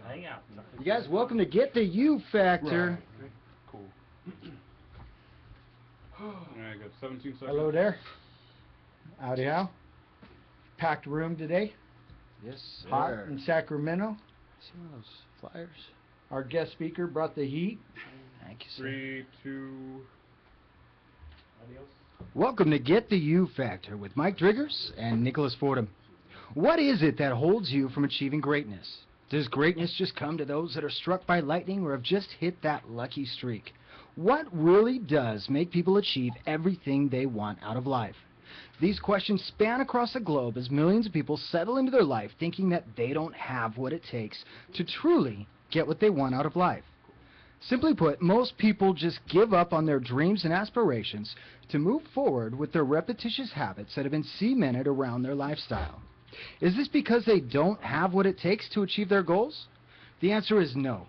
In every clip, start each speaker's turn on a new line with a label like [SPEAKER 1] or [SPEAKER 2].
[SPEAKER 1] Hang out.
[SPEAKER 2] You guys, welcome to Get the You Factor.
[SPEAKER 1] Right. Cool. Alright, got 17 seconds.
[SPEAKER 3] Hello there. Howdy how. Packed room today.
[SPEAKER 2] Yes, sir.
[SPEAKER 3] Hot in Sacramento.
[SPEAKER 2] See one of those flyers?
[SPEAKER 3] Our guest speaker brought the heat.
[SPEAKER 2] Thank you, sir.
[SPEAKER 1] 3, 2, adios.
[SPEAKER 2] Welcome to Get the You Factor with Mike Driggers and Nicholas Fordham. What is it that holds you from achieving greatness? Does greatness just come to those that are struck by lightning or have just hit that lucky streak? What really does make people achieve everything they want out of life? These questions span across the globe as millions of people settle into their life thinking that they don't have what it takes to truly get what they want out of life. Simply put, most people just give up on their dreams and aspirations to move forward with their repetitious habits that have been cemented around their lifestyle. Is this because they don't have what it takes to achieve their goals? The answer is no.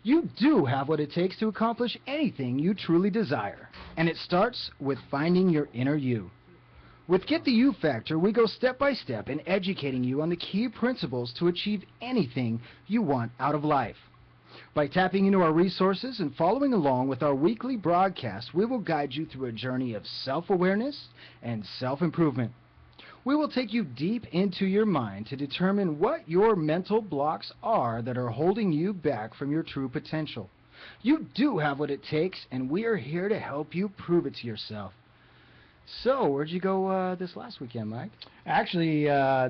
[SPEAKER 2] You do have what it takes to accomplish anything you truly desire, and it starts with finding your inner you. With Get the You Factor, we go step by step in educating you on the key principles to achieve anything you want out of life. By tapping into our resources and following along with our weekly broadcast, we will guide you through a journey of self-awareness and self-improvement. We will take you deep into your mind to determine what your mental blocks are that are holding you back from your true potential. You do have what it takes, and we are here to help you prove it to yourself. So, where'd you go this last weekend, Mike?
[SPEAKER 3] Actually,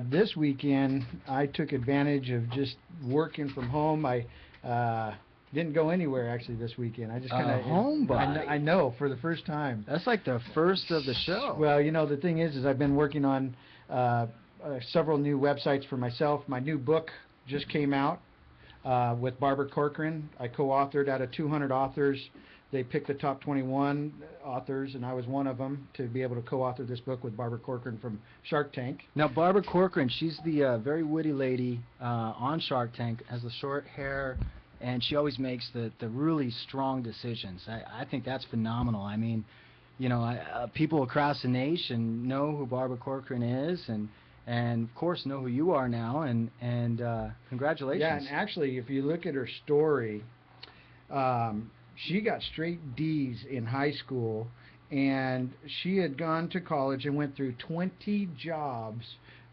[SPEAKER 3] this weekend I took advantage of just working from home. I didn't go anywhere actually this weekend. I just kind of
[SPEAKER 2] homebody.
[SPEAKER 3] I know, for the first time.
[SPEAKER 2] That's like the first of the show.
[SPEAKER 3] Well, you know, the thing is I've been working on several new websites for myself. My new book just came out with Barbara Corcoran. I co-authored out of 200 authors. They picked the top 21 authors, and I was one of them to be able to co-author this book with Barbara Corcoran from Shark Tank.
[SPEAKER 2] Now, Barbara Corcoran, she's the very witty lady on Shark Tank, has the short hair, and she always makes the really strong decisions. I think that's phenomenal. I mean, you know, people across the nation know who Barbara Corcoran is, and of course know who you are now, and congratulations.
[SPEAKER 3] Yeah, and actually, if you look at her story, she got straight D's in high school, and she had gone to college and went through 20 jobs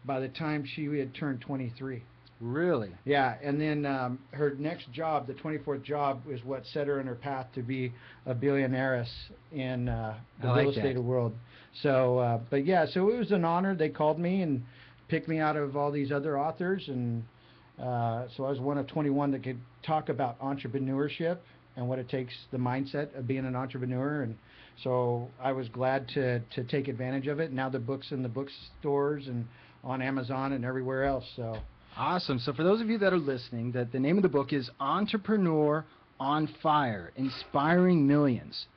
[SPEAKER 3] by the time she had turned 23.
[SPEAKER 2] Really?
[SPEAKER 3] Yeah, and then her next job, the 24th job, is what set her on her path to be a billionairess in the real estate world. So, but yeah, so it was an honor. They called me and picked me out of all these other authors, and so I was one of 21 that could talk about entrepreneurship and what it takes, the mindset of being an entrepreneur. And so I was glad to take advantage of it. Now the book's in the bookstores and on Amazon and everywhere else. So
[SPEAKER 2] awesome. So for those of you that are listening, that the name of the book is Entrepreneur on Fire, Inspiring Millions.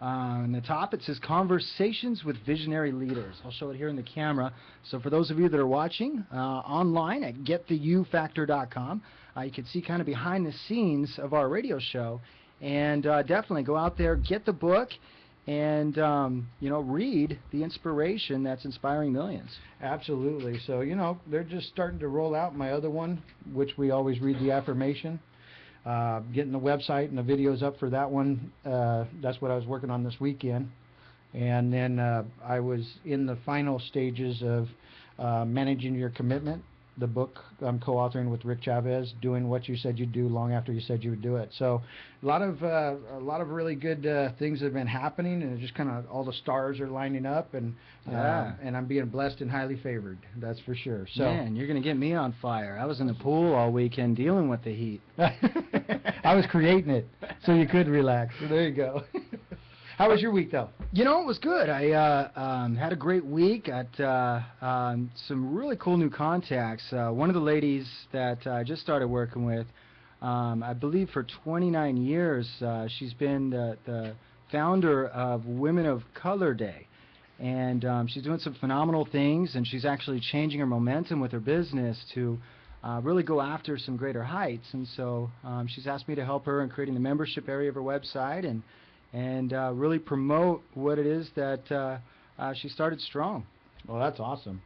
[SPEAKER 2] On the top it says Conversations with Visionary Leaders. I'll show it here in the camera. So for those of you that are watching online at GettheYouFactor.com, you can see kind of behind the scenes of our radio show. And definitely go out there, get the book, and you know, read the inspiration that's inspiring millions. Absolutely.
[SPEAKER 3] So, you know, they're just starting to roll out my other one, which we always read the affirmation. Getting the website and the videos up for that one. That's what I was working on this weekend. And then I was in the final stages of Managing Your Commitment, the book I'm co-authoring with Rick Chavez, Doing What You Said You'd Do Long After You Said You Would Do It. So a lot of really good things have been happening, and it just kind of all the stars are lining up, and I'm being blessed and highly favored. That's for sure. So
[SPEAKER 2] man, you're gonna get me on fire. I was in the pool all weekend dealing with the heat.
[SPEAKER 3] I was creating it so you could relax. So there you go. How was your week, though?
[SPEAKER 2] You know, it was good. I had a great week. Got some really cool new contacts. One of the ladies that I just started working with, I believe for 29 years, she's been the founder of Women of Color Day. And she's doing some phenomenal things, and she's actually changing her momentum with her business to really go after some greater heights. And so she's asked me to help her in creating the membership area of her website and really promote what it is that she started strong.
[SPEAKER 3] Well, that's awesome.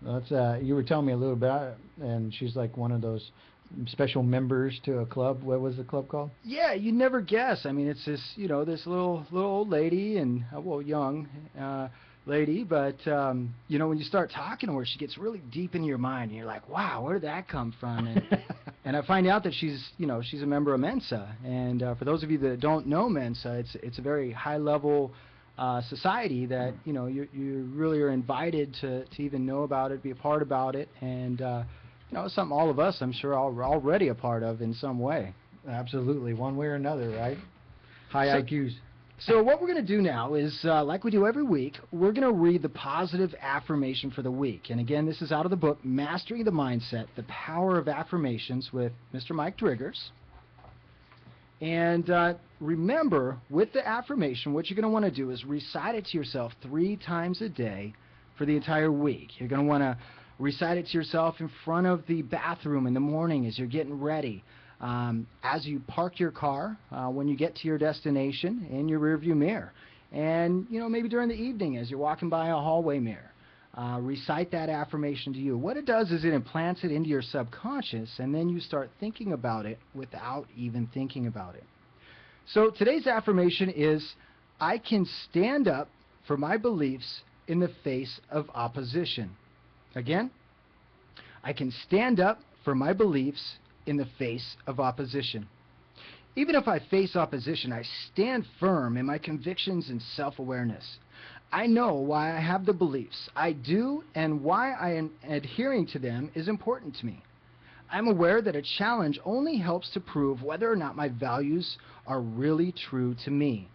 [SPEAKER 3] That's you were telling me a little bit, and she's like one of those special members to a club. What was the club called?
[SPEAKER 2] Yeah, you never guess. I mean, it's this, this little old lady and young lady, but when you start talking to her, she gets really deep into your mind, and you're like, wow, where did that come from? And and I find out that she's a member of Mensa, and for those of you that don't know Mensa, it's a very high level society that you really are invited to even know about it, be a part about it, and it's something all of us, I'm sure, are already a part of in some way.
[SPEAKER 3] Absolutely, one way or another, right? High IQs.
[SPEAKER 2] So what we're going to do now is, like we do every week, we're going to read the positive affirmation for the week. And again, this is out of the book, Mastering the Mindset, The Power of Affirmations with Mr. Mike Driggers. And remember, with the affirmation, what you're going to want to do is recite it to yourself 3 times a day for the entire week. You're going to want to recite it to yourself in front of the bathroom in the morning as you're getting ready. As you park your car, when you get to your destination, in your rearview mirror, and maybe during the evening as you're walking by a hallway mirror, recite that affirmation to you. What it does is it implants it into your subconscious, and then you start thinking about it without even thinking about it. So today's affirmation is, I can stand up for my beliefs in the face of opposition. Again, I can stand up for my beliefs in the face of opposition. Even if I face opposition, I stand firm in my convictions and self-awareness. I know why I have the beliefs I do, and why I am adhering to them is important to me. I'm aware that a challenge only helps to prove whether or not my values are really true to me.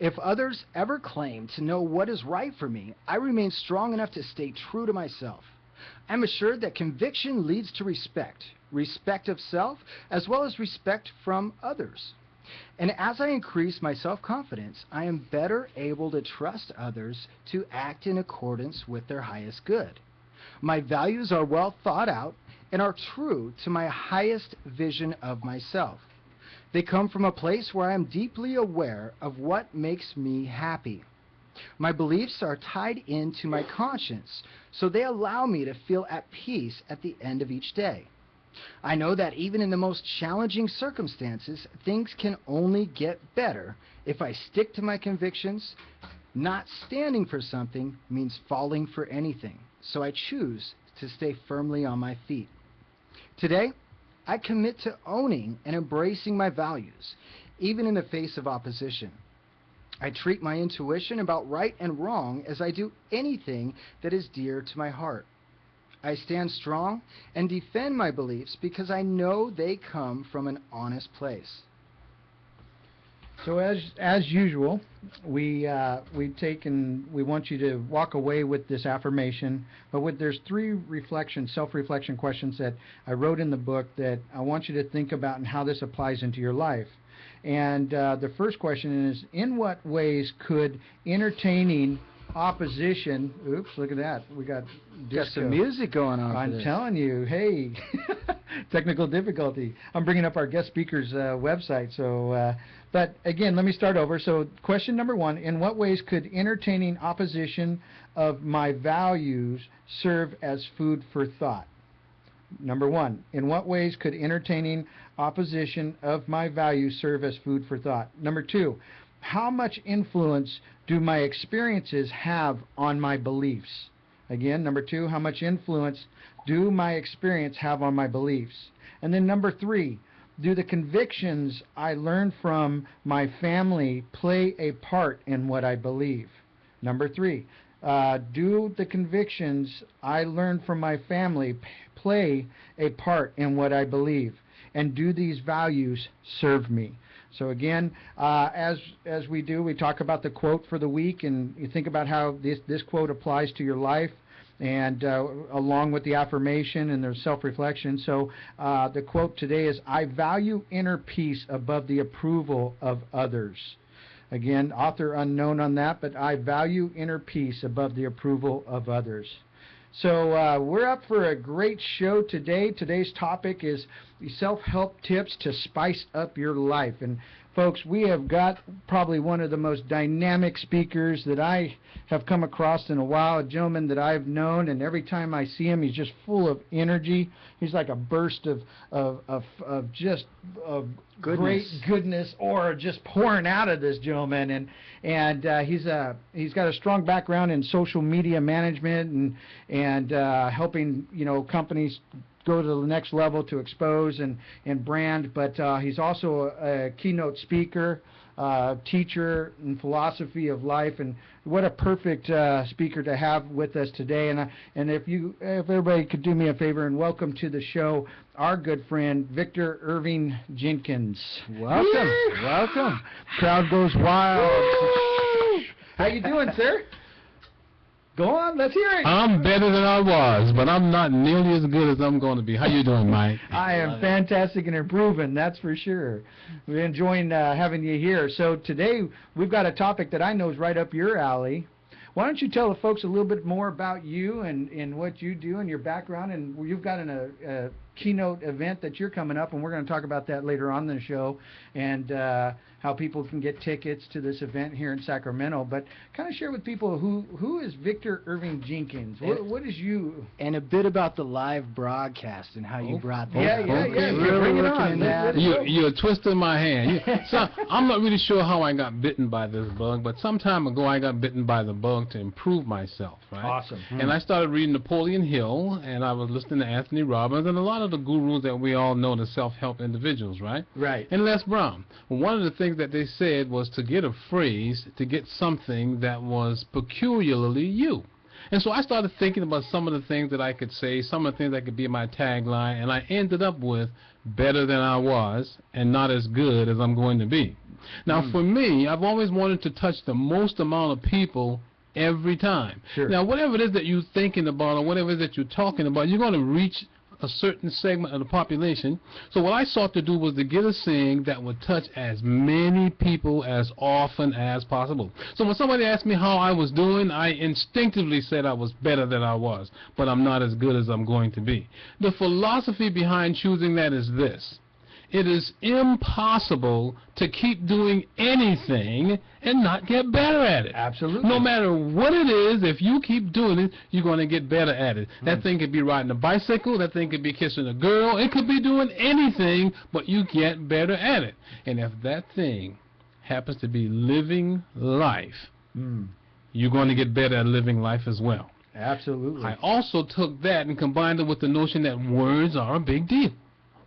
[SPEAKER 2] If others ever claim to know what is right for me, I remain strong enough to stay true to myself. I'm assured that conviction leads to respect, respect of self, as well as respect from others. And as I increase my self-confidence, I am better able to trust others to act in accordance with their highest good. My values are well thought out and are true to my highest vision of myself. They come from a place where I am deeply aware of what makes me happy. My beliefs are tied into my conscience, so they allow me to feel at peace at the end of each day. I know that even in the most challenging circumstances, things can only get better if I stick to my convictions. Not standing for something means falling for anything, so I choose to stay firmly on my feet. Today, I commit to owning and embracing my values, even in the face of opposition. I treat my intuition about right and wrong as I do anything that is dear to my heart. I stand strong and defend my beliefs because I know they come from an honest place.
[SPEAKER 3] So as usual, we want you to walk away with this affirmation, but there's 3 self-reflection questions that I wrote in the book that I want you to think about and how this applies into your life. And the first question is, in what ways could entertaining opposition, oops, look at that, we got
[SPEAKER 2] some music going on.
[SPEAKER 3] I'm telling you, hey, technical difficulty. I'm bringing up our guest speaker's website. So, but again, let me start over. So question number 1, in what ways could entertaining opposition of my values serve as food for thought? Number 1, in what ways could entertaining opposition of my values serve as food for thought? Number 2, how much influence do my experiences have on my beliefs? Again, number 2, how much influence do my experience have on my beliefs? And then number 3, do the convictions I learn from my family play a part in what I believe? Number 3, do the convictions I learn from my family play a part in what I believe? And do these values serve me? So again, as we do, we talk about the quote for the week, and you think about how this quote applies to your life, and along with the affirmation and their self-reflection. So the quote today is, I value inner peace above the approval of others. Again, author unknown on that, but I value inner peace above the approval of others. So we're up for a great show today. Today's topic is self-help tips to spice up your life. And Folks, we have got probably one of the most dynamic speakers that I have come across in a while, a gentleman that I've known, and every time I see him, he's just full of energy. He's like a burst of just great goodness, or just pouring out of this gentleman. And he's got a strong background in social media management and helping companies go to the next level to expose and brand, but he's also a keynote speaker, teacher in philosophy of life, and what a perfect speaker to have with us today. And if everybody could do me a favor and welcome to the show our good friend Victor Irving Jenkins.
[SPEAKER 2] Welcome, welcome.
[SPEAKER 3] Crowd goes wild. How you doing, sir? Go on, let's hear it.
[SPEAKER 4] I'm better than I was, but I'm not nearly as good as I'm going to be. How you doing, Mike?
[SPEAKER 3] I am fantastic and improving, that's for sure. We're enjoying having you here. So today we've got a topic that I know is right up your alley. Why don't you tell the folks a little bit more about you and what you do and your background, and you've got a keynote event that you're coming up, and we're going to talk about that later on in the show, and how people can get tickets to this event here in Sacramento. But kind of share with people who is Victor Irving Jenkins? What is you?
[SPEAKER 2] And a bit about the live broadcast and how you brought that.
[SPEAKER 3] Yeah.
[SPEAKER 2] Really
[SPEAKER 3] Bring it
[SPEAKER 2] looking
[SPEAKER 3] on.
[SPEAKER 2] at
[SPEAKER 4] You're twisting my hand. So I'm not really sure how I got bitten by this bug, but some time ago I got bitten by the bug to improve myself, right?
[SPEAKER 3] Awesome.
[SPEAKER 4] And I started reading Napoleon Hill, and I was listening to Anthony Robbins and a lot of the gurus that we all know, the self-help individuals, right?
[SPEAKER 3] Right.
[SPEAKER 4] And Les Brown. One of the things that they said was to get a phrase, to get something that was peculiarly you. And so I started thinking about some of the things that I could say, some of the things that could be my tagline, and I ended up with better than I was and not as good as I'm going to be. Now, for me, I've always wanted to touch the most amount of people every time.
[SPEAKER 3] Sure.
[SPEAKER 4] Now, whatever it is that you're thinking about or whatever it is that you're talking about, you're going to reach a certain segment of the population. So what I sought to do was to get a saying that would touch as many people as often as possible. So when somebody asked me how I was doing, I instinctively said I was better than I was, but I'm not as good as I'm going to be. The philosophy behind choosing that is this: it is impossible to keep doing anything and not get better at it.
[SPEAKER 3] Absolutely.
[SPEAKER 4] No matter what it is, if you keep doing it, you're going to get better at it. That thing could be riding a bicycle, that thing could be kissing a girl, it could be doing anything, but you get better at it. And if that thing happens to be living life, you're going to get better at living life as well.
[SPEAKER 3] Absolutely.
[SPEAKER 4] I also took that and combined it with the notion that words are a big deal.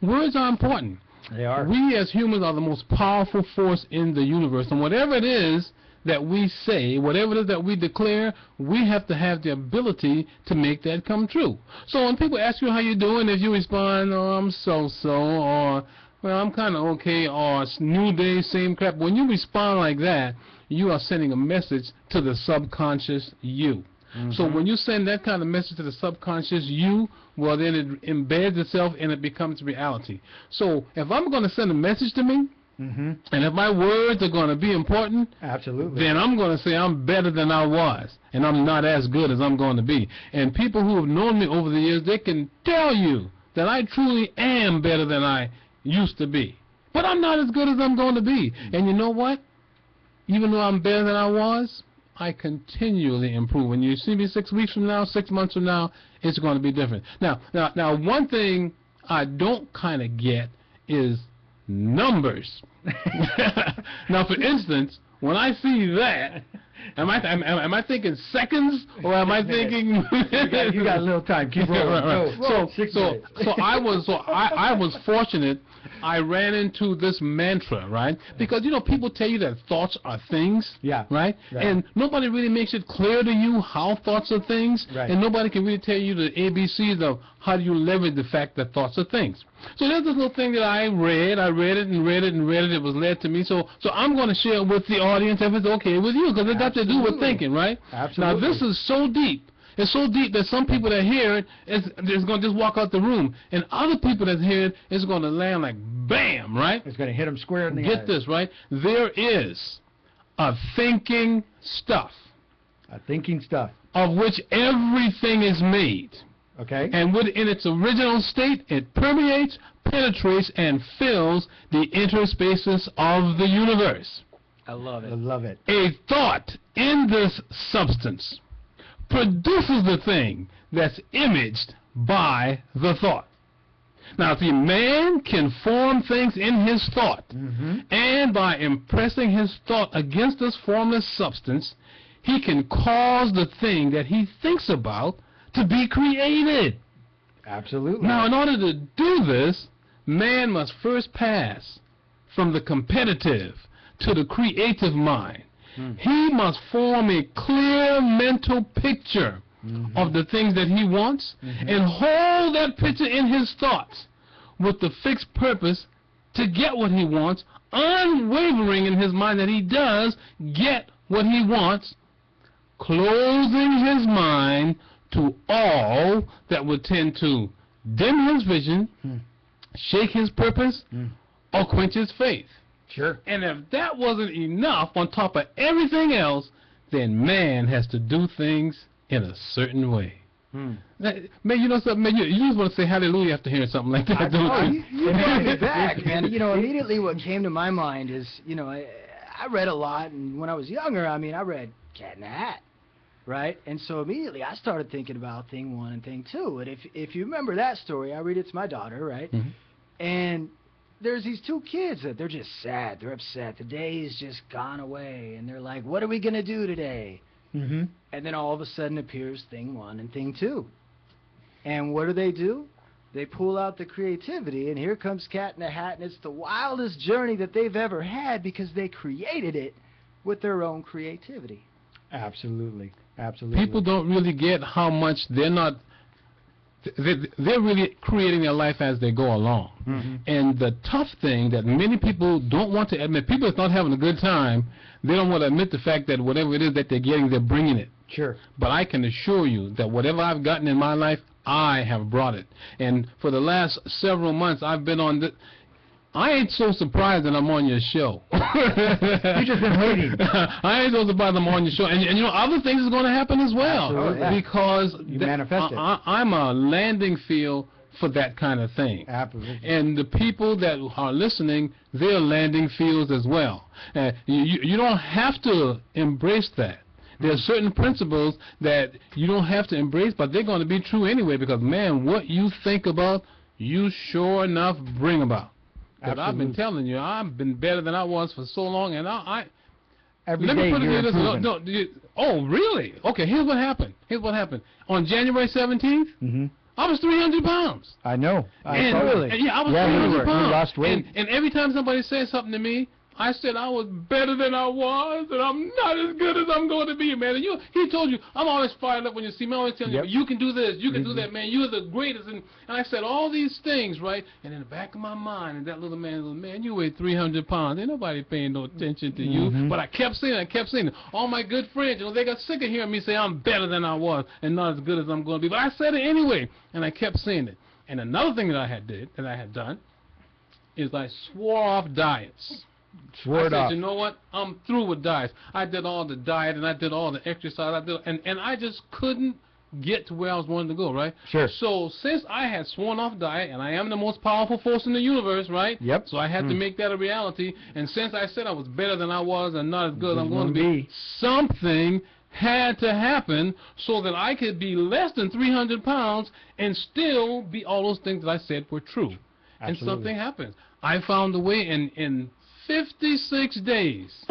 [SPEAKER 4] Words are important.
[SPEAKER 3] They are.
[SPEAKER 4] We as humans are the most powerful force in the universe, and whatever it is that we say, whatever it is that we declare, we have to have the ability to make that come true. So when people ask you how you doing, if you respond, oh, I'm so-so, or, well, I'm kind of okay, or it's new day, same crap, when you respond like that, you are sending a message to the subconscious you. So when you send that kind of message to the subconscious you, well, then it embeds itself and it becomes reality. So if I'm going to send a message to me, and if my words are going to be important,
[SPEAKER 3] absolutely,
[SPEAKER 4] then I'm going to say I'm better than I was, and I'm not as good as I'm going to be. And people who have known me over the years, they can tell you that I truly am better than I used to be. But I'm not as good as I'm going to be. And you know what? Even though I'm better than I was, I continually improve. When you see me 6 weeks from now, 6 months from now, it's going to be different. Now, one thing I don't kind of get is numbers. Now, for instance, when I see that, am I thinking seconds, or am I thinking?
[SPEAKER 3] you got a little time. Keep rolling.
[SPEAKER 4] Right. So I was fortunate. I ran into this mantra, right? Because, you know, people tell you that thoughts are things, right? And nobody really makes it clear to you how thoughts are things, and nobody can really tell you the ABCs of how do you leverage the fact that thoughts are things. So there's this little thing that I read it. It was led to me. So I'm going to share it with the audience if it's okay with you, because it got to do with thinking, right?
[SPEAKER 3] Absolutely.
[SPEAKER 4] Now, this is so deep. It's so deep that some people that hear it is going to just walk out the room, and other people that hear it is going to land like bam, right?
[SPEAKER 3] It's going to hit them square in the
[SPEAKER 4] Get this, right? There is a thinking stuff.
[SPEAKER 3] A thinking stuff.
[SPEAKER 4] Of which everything is made.
[SPEAKER 3] Okay.
[SPEAKER 4] And in its original state, it permeates, penetrates, and fills the interspaces of the universe.
[SPEAKER 2] I love
[SPEAKER 3] I
[SPEAKER 2] it.
[SPEAKER 3] love it.
[SPEAKER 4] A thought in this substance produces the thing that's imaged by the thought. Now, see, man can form things in his thought, and by impressing his thought against this formless substance, he can cause the thing that he thinks about to be created.
[SPEAKER 3] Absolutely.
[SPEAKER 4] Now, in order to do this, man must first pass from the competitive to the creative mind. He must form a clear mental picture of the things that he wants and hold that picture in his thoughts with the fixed purpose to get what he wants, unwavering in his mind that he does get what he wants, closing his mind to all that would tend to dim his vision, shake his purpose, or quench his faith.
[SPEAKER 3] Sure.
[SPEAKER 4] And if that wasn't enough on top of everything else, then man has to do things in a certain way. Man, you know something, man, you just want to say hallelujah after hearing something like that, don't you?
[SPEAKER 2] You brought me back, man. You know, immediately what came to my mind is, you know, I read a lot, and when I was younger, I mean, I read Cat in the Hat, right? And so immediately I started thinking about Thing 1 and Thing 2. And if you remember that story, I read it to my daughter, right? And there's these two kids that they're just sad. They're upset. The day's just gone away. And they're like, what are we going to do today? And then all of a sudden appears Thing 1 and Thing 2. And what do? They pull out the creativity, and here comes Cat in the Hat, and it's the wildest journey that they've ever had because they created it with their own creativity.
[SPEAKER 3] Absolutely. Absolutely.
[SPEAKER 4] People don't really get how much they're really creating their life as they go along. And the tough thing that many people don't want to admit, people that's not having a good time, they don't want to admit the fact that whatever it is that they're getting, they're bringing it.
[SPEAKER 3] Sure.
[SPEAKER 4] But I can assure you that whatever I've gotten in my life, I have brought it. And for the last several months, I've been on this. I ain't so surprised that I'm on your show.
[SPEAKER 3] You've just been waiting.
[SPEAKER 4] I ain't so surprised I'm on your show. And you know, other things is going to happen as well.
[SPEAKER 3] Absolutely.
[SPEAKER 4] Because
[SPEAKER 3] You manifest it.
[SPEAKER 4] I'm a landing field for that kind of thing.
[SPEAKER 3] Absolutely.
[SPEAKER 4] And the people that are listening, they're landing fields as well. You don't have to embrace that. There are certain principles that you don't have to embrace, but they're going to be true anyway because, man, what you think about, you sure enough bring about. Because I've been telling you, I've been better than I was for so long, and
[SPEAKER 3] Every
[SPEAKER 4] let
[SPEAKER 3] day
[SPEAKER 4] me put it
[SPEAKER 3] you're
[SPEAKER 4] this
[SPEAKER 3] improving.
[SPEAKER 4] oh, really? Okay, here's what happened. On January 17th, I was 300 pounds.
[SPEAKER 3] I know.
[SPEAKER 4] And I was 300 pounds.
[SPEAKER 3] You lost weight.
[SPEAKER 4] And every time somebody said something to me, I said I was better than I was, and I'm not as good as I'm going to be, man. And he told you, I'm always fired up when you see me. I'm always telling you, you can do this, you can do that, man. You're the greatest. And I said all these things, right? And in the back of my mind, and that little man, you weigh 300 pounds. Ain't nobody paying no attention to you. But I kept saying it. All my good friends, you know, they got sick of hearing me say I'm better than I was and not as good as I'm going to be. But I said it anyway, and I kept saying it. And another thing that I had done, is I swore off diets. I said, you know what? I'm through with diets. I did all the diet and I did all the exercise. And I just couldn't get to where I was wanting to go, right?
[SPEAKER 3] Sure.
[SPEAKER 4] So since I had sworn off diet, and I am the most powerful force in the universe, right?
[SPEAKER 3] Yep.
[SPEAKER 4] So I had to make that a reality. And since I said I was better than I was and not as good as I'm going to be, something had to happen so that I could be less than 300 pounds and still be all those things that I said were true.
[SPEAKER 3] Absolutely.
[SPEAKER 4] And something happened. I found a way in 56 days,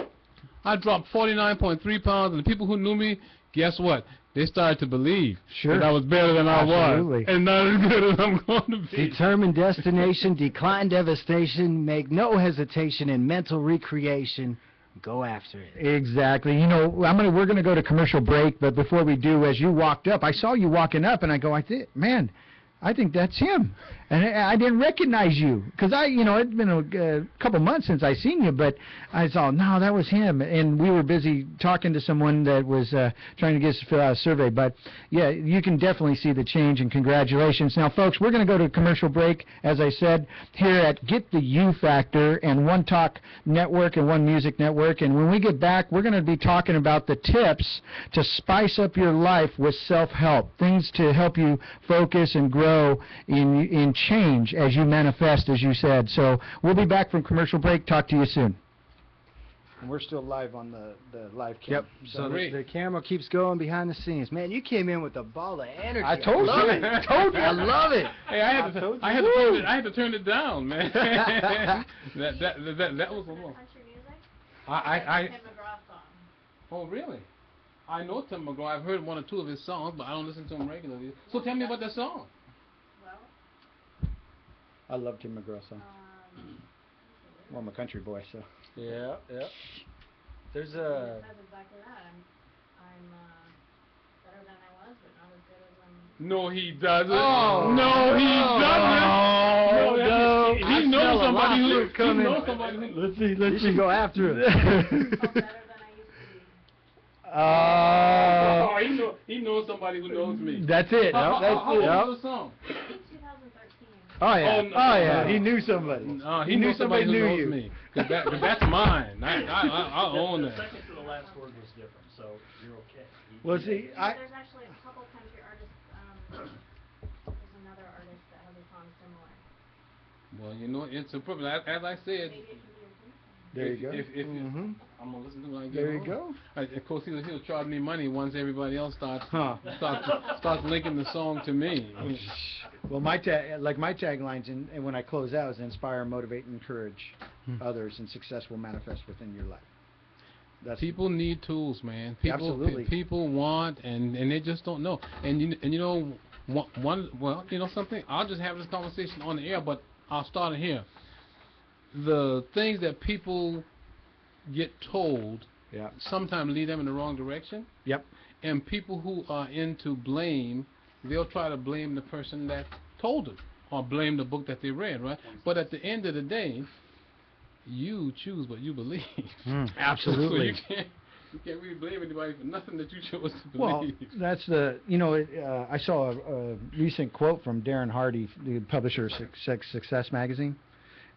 [SPEAKER 4] I dropped 49.3 pounds, and the people who knew me, guess what? They started to believe that I was better than I was, and not as good as I'm going to be.
[SPEAKER 2] Determined destination, decline devastation, make no hesitation in mental recreation. Go after it.
[SPEAKER 3] Exactly. You know, we're going to go to commercial break, but before we do, as you walked up, I saw you walking up, and I think that's him. And I didn't recognize you because it'd been a couple months since I seen you, but I saw, no, that was him. And we were busy talking to someone that was trying to get us to fill out a survey. But, yeah, you can definitely see the change, and congratulations. Now, folks, we're going to go to a commercial break, as I said, here at Get the You Factor and One Talk Network and One Music Network. And when we get back, we're going to be talking about the tips to spice up your life with self-help, things to help you focus and grow in change as you manifest, as you said. So we'll be back from commercial break. Talk to you soon. And we're still live on the live cam.
[SPEAKER 2] Yep. So the camera keeps going behind the scenes. Man, you came in with a ball of energy.
[SPEAKER 3] I told you.
[SPEAKER 2] I love it.
[SPEAKER 4] Hey, I had to turn it down, man. that was a little.
[SPEAKER 5] Country music?
[SPEAKER 4] I
[SPEAKER 5] Tim McGraw song.
[SPEAKER 4] Oh, really? I know Tim McGraw. I've heard one or two of his songs, but I don't listen to him regularly. So tell me about that song.
[SPEAKER 5] Well,
[SPEAKER 3] I love Tim McGraw song. Well, I'm a country boy, so.
[SPEAKER 2] Yeah. There's
[SPEAKER 5] it
[SPEAKER 2] a...
[SPEAKER 5] says exactly that. I'm better than I was, but not as good as I'm.
[SPEAKER 4] No, he doesn't.
[SPEAKER 2] Oh.
[SPEAKER 4] No, he doesn't.
[SPEAKER 2] No.
[SPEAKER 4] He knows somebody who. He knows somebody who.
[SPEAKER 3] Let's see.
[SPEAKER 2] You should go after him.
[SPEAKER 5] Oh, better than I used to be.
[SPEAKER 4] He knows somebody who knows me.
[SPEAKER 3] That's it.
[SPEAKER 4] How
[SPEAKER 3] That's it.
[SPEAKER 4] old is the song?
[SPEAKER 5] 2013.
[SPEAKER 3] Oh yeah.
[SPEAKER 4] Oh, no.
[SPEAKER 3] Yeah. He knew somebody.
[SPEAKER 4] He knew somebody who
[SPEAKER 3] knew
[SPEAKER 4] knows
[SPEAKER 3] you.
[SPEAKER 4] me. 'Cause that's mine. I own
[SPEAKER 6] The
[SPEAKER 4] that.
[SPEAKER 6] second to the last word was different, so you're okay.
[SPEAKER 3] Well, see,
[SPEAKER 5] There's actually a couple country artists. There's another artist that has a song similar.
[SPEAKER 4] Well, you know, it's a problem. As I said,
[SPEAKER 5] Maybe it could be a thing.
[SPEAKER 3] There you go.
[SPEAKER 4] If
[SPEAKER 2] Mhm.
[SPEAKER 4] I'm gonna listen to it when I get
[SPEAKER 3] There you
[SPEAKER 4] home.
[SPEAKER 3] go.
[SPEAKER 4] Of course, he'll charge me money once everybody else starts
[SPEAKER 3] Huh.
[SPEAKER 4] starts linking the song to me.
[SPEAKER 3] Well, my taglines, and when I close out, is inspire, motivate, and encourage others, and success will manifest within your life. That's
[SPEAKER 4] People need tools, man. People,
[SPEAKER 3] Absolutely.
[SPEAKER 4] people want, and they just don't know. And you know, something. I'll just have this conversation on the air, but I'll start it here. The things that people get told
[SPEAKER 3] Yeah.
[SPEAKER 4] sometimes lead them in the wrong direction.
[SPEAKER 3] Yep.
[SPEAKER 4] And people who are into blame, they'll try to blame the person that told them or blame the book that they read, right? But at the end of the day, you choose what you believe.
[SPEAKER 3] Absolutely.
[SPEAKER 4] So you can't really blame anybody for nothing that you chose to
[SPEAKER 3] Well,
[SPEAKER 4] believe.
[SPEAKER 3] that's I saw a recent quote from Darren Hardy, the publisher of Success Magazine.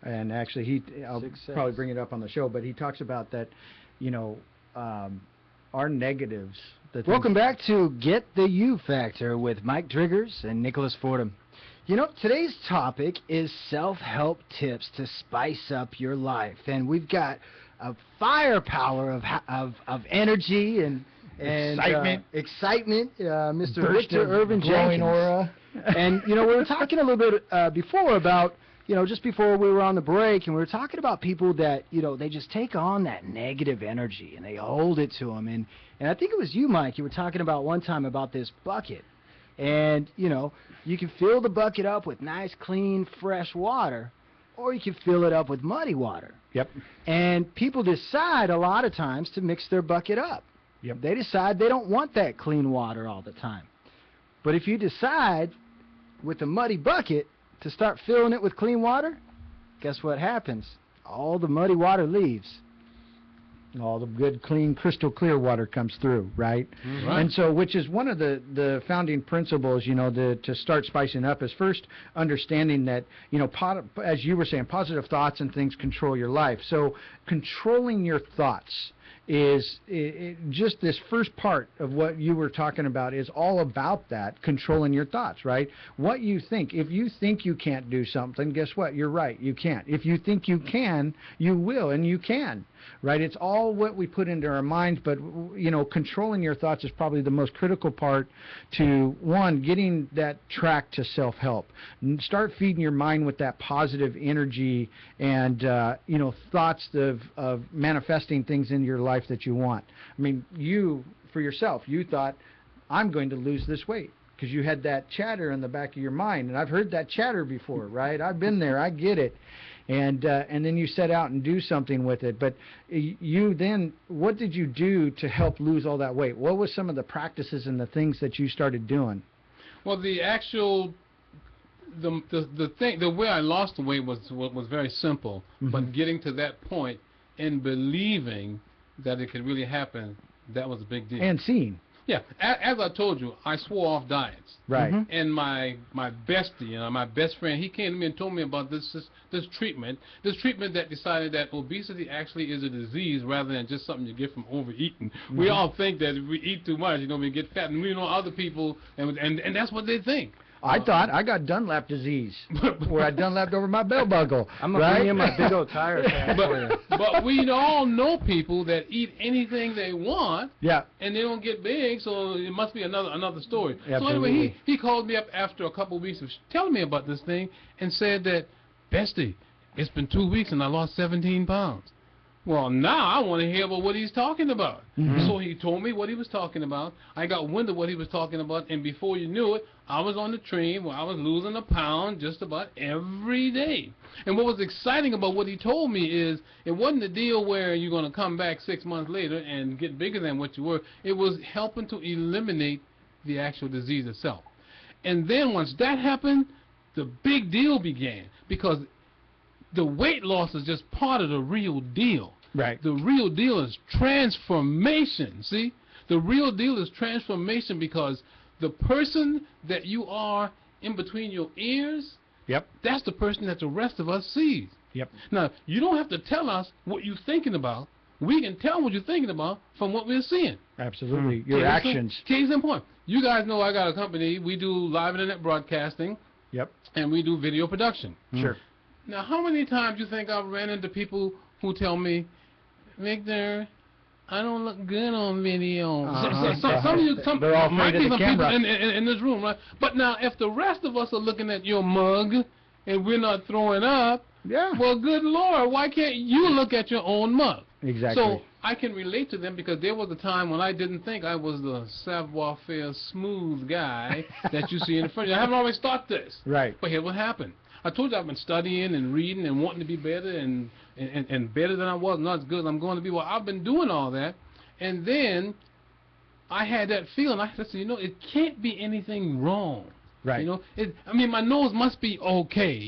[SPEAKER 3] And actually, I'll
[SPEAKER 2] Success.
[SPEAKER 3] probably bring it up on the show, but he talks about that, our negatives.
[SPEAKER 2] Welcome back to Get the You Factor with Mike Driggers and Nicholas Fordham. You know, today's topic is self-help tips to spice up your life, and we've got a firepower of energy and excitement, Mr. Victor Irvin
[SPEAKER 3] glowing
[SPEAKER 2] Jenkins.
[SPEAKER 3] aura.
[SPEAKER 2] And we were talking a little bit before about, just before we were on the break, and we were talking about people that, they just take on that negative energy and they hold it to them. And I think it was you, Mike, you were talking about one time about this bucket. And, you can fill the bucket up with nice, clean, fresh water, or you can fill it up with muddy water.
[SPEAKER 3] Yep.
[SPEAKER 2] And people decide a lot of times to mix their bucket up.
[SPEAKER 3] Yep.
[SPEAKER 2] They decide they don't want that clean water all the time. But if you decide with a muddy bucket to start filling it with clean water, guess what happens? All the muddy water leaves.
[SPEAKER 3] All the good, clean, crystal clear water comes through, right?
[SPEAKER 4] Mm-hmm. Right.
[SPEAKER 3] And so, which is one of the founding principles, to start spicing up is first understanding that, as you were saying, positive thoughts and things control your life. So controlling your thoughts is just this first part of what you were talking about is all about that, controlling your thoughts, right? What you think. If you think you can't do something, guess what? You're right. You can't. If you think you can, you will, and you can, right? It's all what we put into our minds, but, controlling your thoughts is probably the most critical part to, one, getting that track to self-help. Start feeding your mind with that positive energy and, thoughts of manifesting things in your life that you want. I mean, you, for yourself, you thought, I'm going to lose this weight, because you had that chatter in the back of your mind. And I've heard that chatter before, right? I've been there. I get it. And then you set out and do something with it. But you then, what did you do to help lose all that weight? What was some of the practices and the things that you started doing?
[SPEAKER 4] Well, the actual the way I lost the weight was very simple, but getting to that point and believing that it could really happen, that was a big deal.
[SPEAKER 3] And seeing.
[SPEAKER 4] Yeah, as I told you, I swore off diets.
[SPEAKER 3] Right.
[SPEAKER 4] And my bestie, my best friend, he came to me and told me about this treatment that decided that obesity actually is a disease rather than just something you get from overeating. We all think that if we eat too much, we get fat, and we know other people, and that's what they think.
[SPEAKER 3] I thought I got Dunlap disease, where I Dunlapped over my belt buckle.
[SPEAKER 2] I'm gonna bring in my big old tire fan for you.
[SPEAKER 4] But we all know people that eat anything they want,
[SPEAKER 3] Yeah.
[SPEAKER 4] and they don't get big, so it must be another story. So
[SPEAKER 3] Absolutely.
[SPEAKER 4] anyway, he called me up after a couple of weeks of telling me about this thing and said that, Bestie, it's been 2 weeks and I lost 17 pounds. Well, now I want to hear about what he's talking about. So he told me what he was talking about. I got wind of what he was talking about, and before you knew it, I was on the train where I was losing a pound just about every day. And what was exciting about what he told me is it wasn't a deal where you're going to come back 6 months later and get bigger than what you were. It was helping to eliminate the actual disease itself. And then once that happened, the big deal began, because the weight loss is just part of the real deal.
[SPEAKER 3] Right.
[SPEAKER 4] The real deal is transformation, see? The real deal is transformation, because the person that you are in between your ears,
[SPEAKER 3] Yep.
[SPEAKER 4] that's the person that the rest of us sees.
[SPEAKER 3] Yep.
[SPEAKER 4] Now, you don't have to tell us what you're thinking about. We can tell what you're thinking about from what we're seeing.
[SPEAKER 3] Absolutely. Your
[SPEAKER 4] Case in-
[SPEAKER 3] actions.
[SPEAKER 4] Case in point. You guys know I got a company. We do live internet broadcasting,
[SPEAKER 3] Yep.
[SPEAKER 4] and we do video production.
[SPEAKER 3] Sure.
[SPEAKER 4] Now, how many times you think I've ran into people who tell me, Victor, I don't look good on video. Some of you,
[SPEAKER 3] They're all
[SPEAKER 4] might
[SPEAKER 3] afraid
[SPEAKER 4] be
[SPEAKER 3] of the
[SPEAKER 4] some people
[SPEAKER 3] camera.
[SPEAKER 4] in this room, right? But now, if the rest of us are looking at your mug and we're not throwing up,
[SPEAKER 3] Yeah.
[SPEAKER 4] well, good Lord, why can't you look at your own mug?
[SPEAKER 3] Exactly.
[SPEAKER 4] So I can relate to them, because there was a time when I didn't think I was the savoir-faire smooth guy that you see in the front. I haven't always thought this.
[SPEAKER 3] Right.
[SPEAKER 4] But here's what happened. I told you I've been studying and reading and wanting to be better and better than I was, not as good as I'm going to be. Well, I've been doing all that, and then I had that feeling. I said, it can't be anything wrong.
[SPEAKER 3] Right.
[SPEAKER 4] My nose must be okay.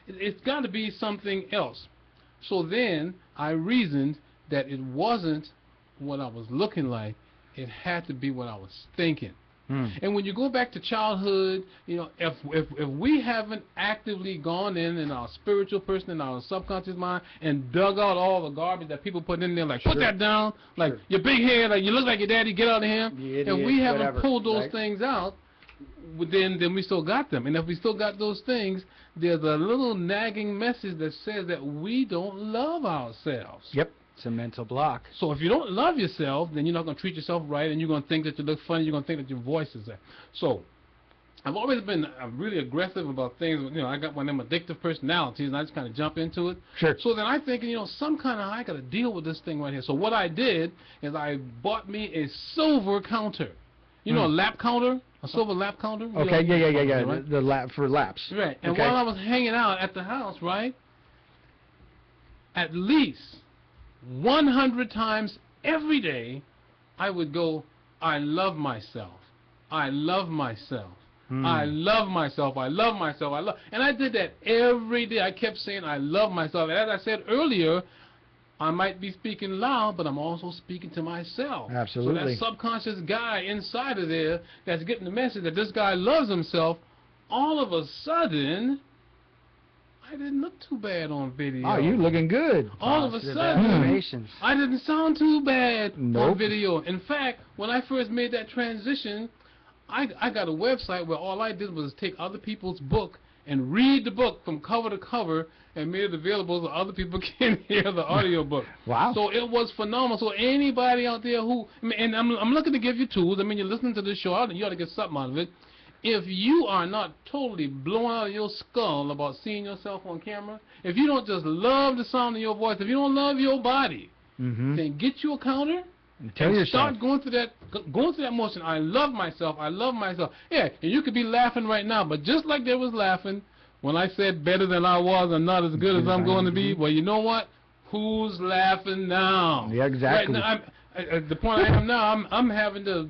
[SPEAKER 4] It's got to be something else. So then I reasoned that it wasn't what I was looking like. It had to be what I was thinking. And when you go back to childhood, if we haven't actively gone in our spiritual person, in our subconscious mind, and dug out all the garbage that people put in there, like put that down, like your big head, like you look like your daddy, get out of here. If we haven't pulled those things out, then we still got them. And if we still got those things, there's a little nagging message that says that we don't love ourselves.
[SPEAKER 3] Yep.
[SPEAKER 2] It's a mental block.
[SPEAKER 4] So if you don't love yourself, then you're not going to treat yourself right, and you're going to think that you look funny. You're going to think that your voice is there. So I've always been really aggressive about things. I got one of them addictive personalities, and I just kind of jump into it.
[SPEAKER 3] Sure.
[SPEAKER 4] So then I'm thinking, I got to deal with this thing right here. So what I did is I bought me a silver counter. A lap counter, a silver lap counter.
[SPEAKER 3] Okay. Yeah.
[SPEAKER 4] Right?
[SPEAKER 3] The lap for laps.
[SPEAKER 4] Right. And
[SPEAKER 3] okay.
[SPEAKER 4] while I was hanging out at the house, right, at least 100 times every day, I would go, I love myself. I love myself. I love myself. I love myself. And I did that every day. I kept saying, I love myself. And as I said earlier, I might be speaking loud, but I'm also speaking to myself.
[SPEAKER 3] Absolutely.
[SPEAKER 4] So that subconscious guy inside of there that's getting the message that this guy loves himself, all of a sudden, I didn't look too bad on video.
[SPEAKER 3] Oh, you looking good.
[SPEAKER 4] All of a
[SPEAKER 2] Positive
[SPEAKER 4] sudden,
[SPEAKER 2] affirmations.
[SPEAKER 4] I didn't sound too bad on
[SPEAKER 3] Nope.
[SPEAKER 4] video. In fact, when I first made that transition, I got a website where all I did was take other people's book and read the book from cover to cover and made it available so other people can hear the audio book.
[SPEAKER 3] Wow.
[SPEAKER 4] So it was phenomenal. So anybody out there and I'm looking to give you tools. You're listening to this show, you ought to get something out of it. If you are not totally blown out of your skull about seeing yourself on camera, if you don't just love the sound of your voice, if you don't love your body, then get you a counter
[SPEAKER 3] And tell
[SPEAKER 4] and
[SPEAKER 3] yourself.
[SPEAKER 4] start going through that motion. I love myself. I love myself. Yeah, and you could be laughing right now, but just like they was laughing when I said better than I was and not as good as I'm going to be, well, you know what? Who's laughing now?
[SPEAKER 3] Yeah, exactly.
[SPEAKER 4] Right now, at the point I am now, I'm having to